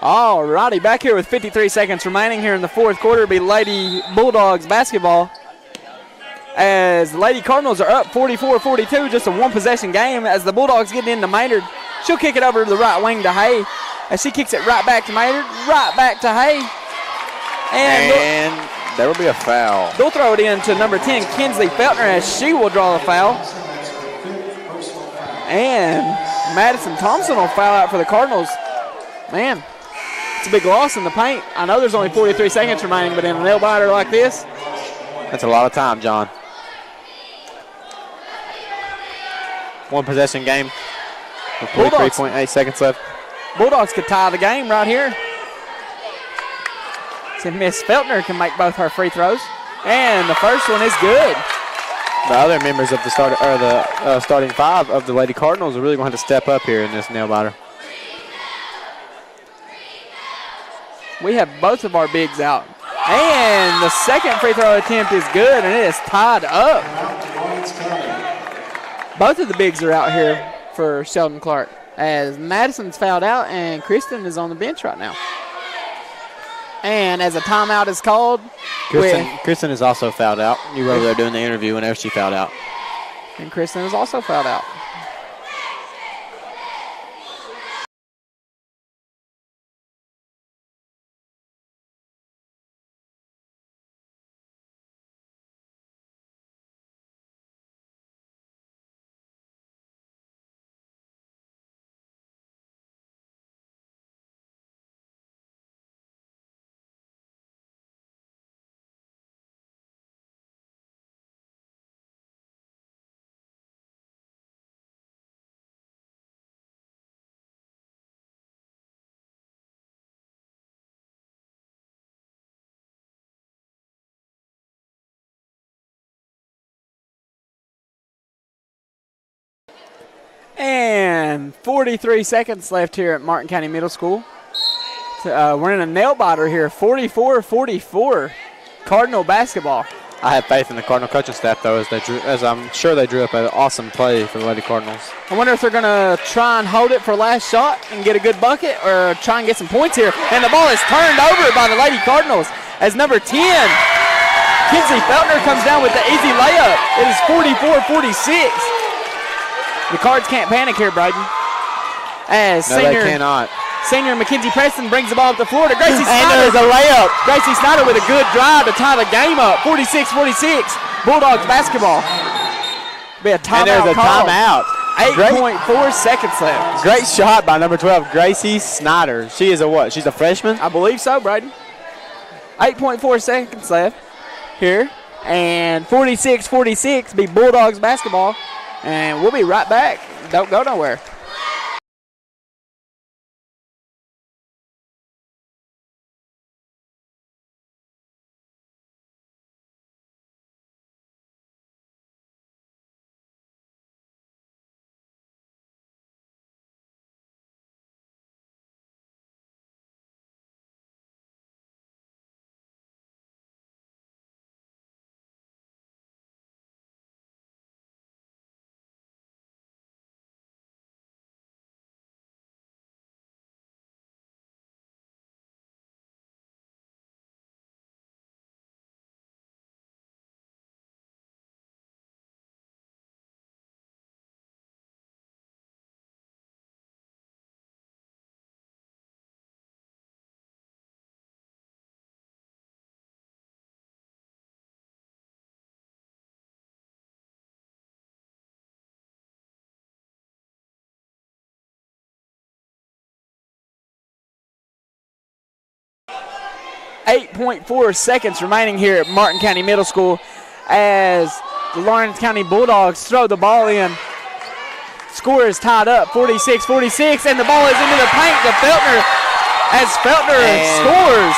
S3: All righty, back here with 53 seconds remaining here in the fourth quarter. It'll be Lady Bulldogs basketball. as the Lady Cardinals are up 44-42, just a one-possession game. As the Bulldogs get into Maynard, she'll kick it over to the right wing to Hay. As she kicks it right back to Maynard, right back to Hay.
S2: And there will be a foul.
S3: They'll throw it in to number 10, Kinsley Feltner, as she will draw the foul. And Madison Thompson will foul out for the Cardinals. Man, it's a big loss in the paint. I know there's only 43 seconds remaining, but in a nail biter like this,
S2: that's a lot of time, John. One possession game with 43.8 seconds left.
S3: Bulldogs could tie the game right here. See, Miss Feltner can make both her free throws. And the first one is good.
S2: The other members of the starting five of the Lady Cardinals are really going to have to step up here in this nail biter.
S3: We have both of our bigs out. And the second free throw attempt is good, and it is tied up. Both of the bigs are out here for Sheldon Clark, as Madison's fouled out and Kristen is on the bench right now. And as a timeout is called,
S2: Kristen is also fouled out. You were over there doing the interview whenever she fouled out.
S3: And Kristen is also fouled out. And 43 seconds left here at Martin County Middle School. We're in a nail biter here, 44-44, Cardinal basketball.
S2: I have faith in the Cardinal coaching staff, though, as I'm sure they drew up an awesome play for the Lady Cardinals.
S3: I wonder if they're going to try and hold it for last shot and get a good bucket, or try and get some points here. And the ball is turned over by the Lady Cardinals as number 10, Kinsley Feltner, comes down with the easy layup. It is 44-46. The Cards can't panic here, Braden. As
S2: they cannot.
S3: Senior Mackenzie Preston brings the ball up the floor to Gracie Snyder.
S2: And there's a layup.
S3: Gracie Snyder with a good drive to tie the game up. 46-46. Bulldogs basketball. Be a timeout.
S2: And there's a timeout.
S3: 8.4 seconds left.
S2: Great shot by number 12, Gracie Snyder. She is a what? She's a freshman?
S3: I believe so, Braden. 8.4 seconds left here. And 46-46 be Bulldogs basketball. And we'll be right back. Don't go nowhere. .4 seconds remaining here at Martin County Middle School as the Lawrence County Bulldogs throw the ball in. Score is tied up, 46-46, and the ball is into the paint to Feltner as Feltner scores.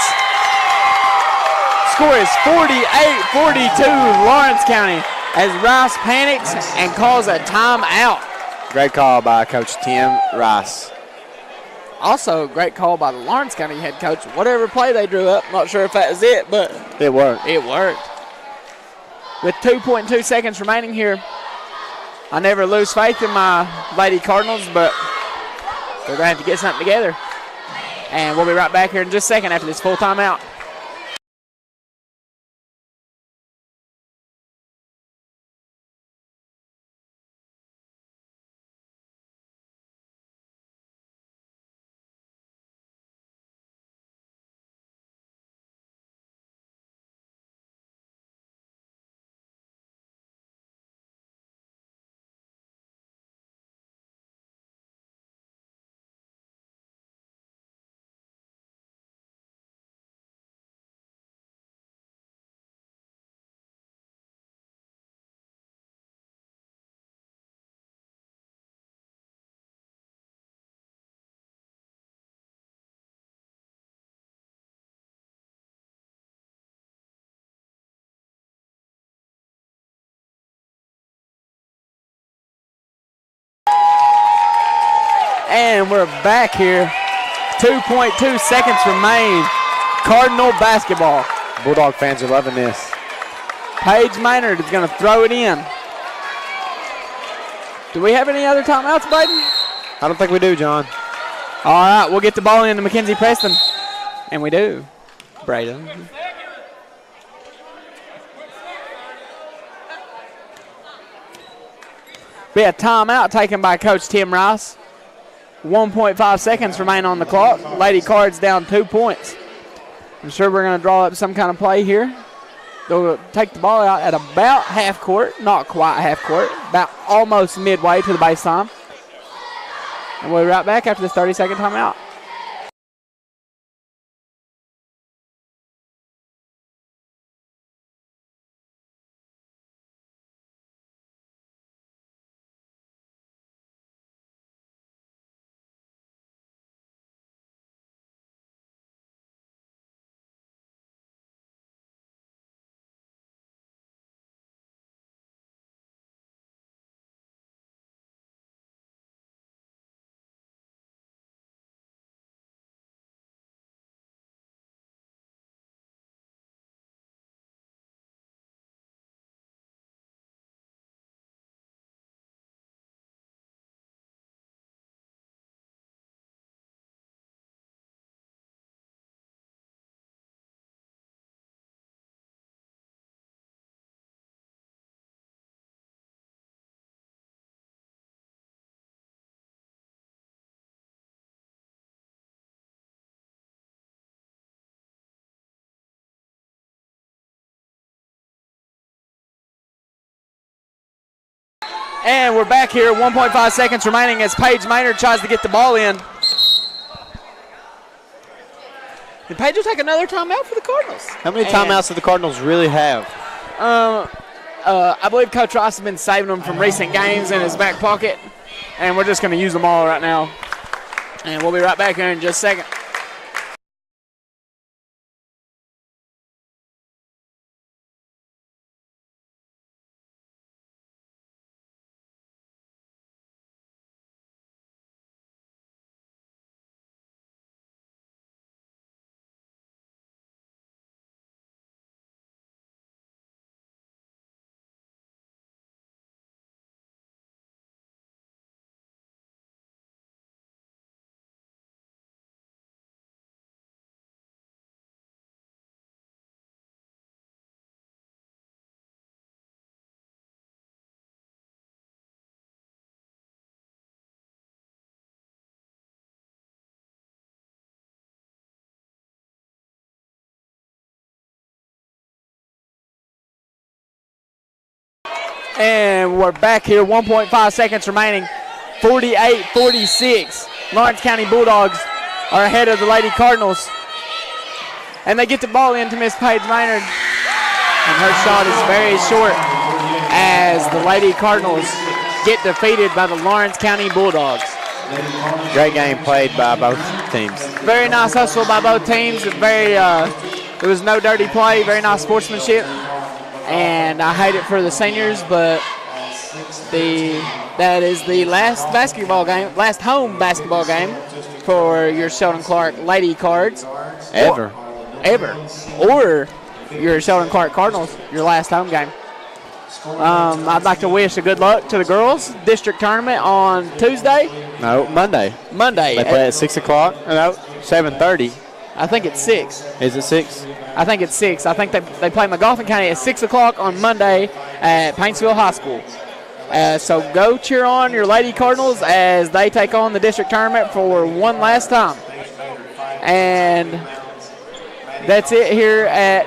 S3: Score is 48-42 Lawrence County as Rice panics and calls a timeout.
S2: Great call by Coach Tim Rice.
S3: Also, great call by the Lawrence County head coach. Whatever play they drew up, not sure if that was it, but
S2: it worked.
S3: It worked. With 2.2 seconds remaining here, I never lose faith in my Lady Cardinals, but they're going to have to get something together. And we'll be right back here in just a second after this full timeout. And we're back here. 2.2 seconds remain. Cardinal basketball.
S2: Bulldog fans are loving this.
S3: Paige Maynard is going to throw it in. Do we have any other timeouts, Braden?
S2: I don't think we do, John.
S3: All right, we'll get the ball into Mackenzie Preston. And we do, Braden. Be a timeout taken by Coach Tim Rice. 1.5 seconds remain on the clock. Lady Cards down 2 points. I'm sure we're going to draw up some kind of play here. They'll take the ball out at about half court, not quite half court, about almost midway to the baseline. And we'll be right back after this 30-second timeout. And we're back here, 1.5 seconds remaining as Paige Maynard tries to get the ball in. Did Paige will take another timeout for the Cardinals?
S2: How many timeouts do the Cardinals really have?
S3: I believe Coach Rice has been saving them from recent games in his back pocket, and we're just going to use them all right now. And we'll be right back here in just a second. And we're back here, 1.5 seconds remaining, 48-46. Lawrence County Bulldogs are ahead of the Lady Cardinals. And they get the ball in to Miss Paige Maynard. And her shot is very short as the Lady Cardinals get defeated by the Lawrence County Bulldogs.
S2: Great game played by both teams.
S3: Very nice hustle by both teams. There was no dirty play, very nice sportsmanship. And I hate it for the seniors, but that is the last home basketball game for your Sheldon Clark Lady Cards.
S2: Ever.
S3: Or your Sheldon Clark Cardinals, your last home game. I'd like to wish a good luck to the girls district tournament on Tuesday.
S2: No, Monday. They play at 6 o'clock.
S3: No,
S2: 7:30.
S3: I think it's 6.
S2: Is it 6?
S3: I think it's 6. I think they play McGoffin County at 6 o'clock on Monday at Paintsville High School. So go cheer on your Lady Cardinals as they take on the district tournament for one last time. And that's it here at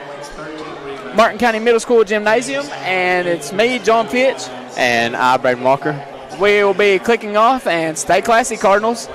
S3: Martin County Middle School Gymnasium. And it's me, John Fitch.
S2: And I, Braden Walker.
S3: We will be clicking off, and stay classy, Cardinals.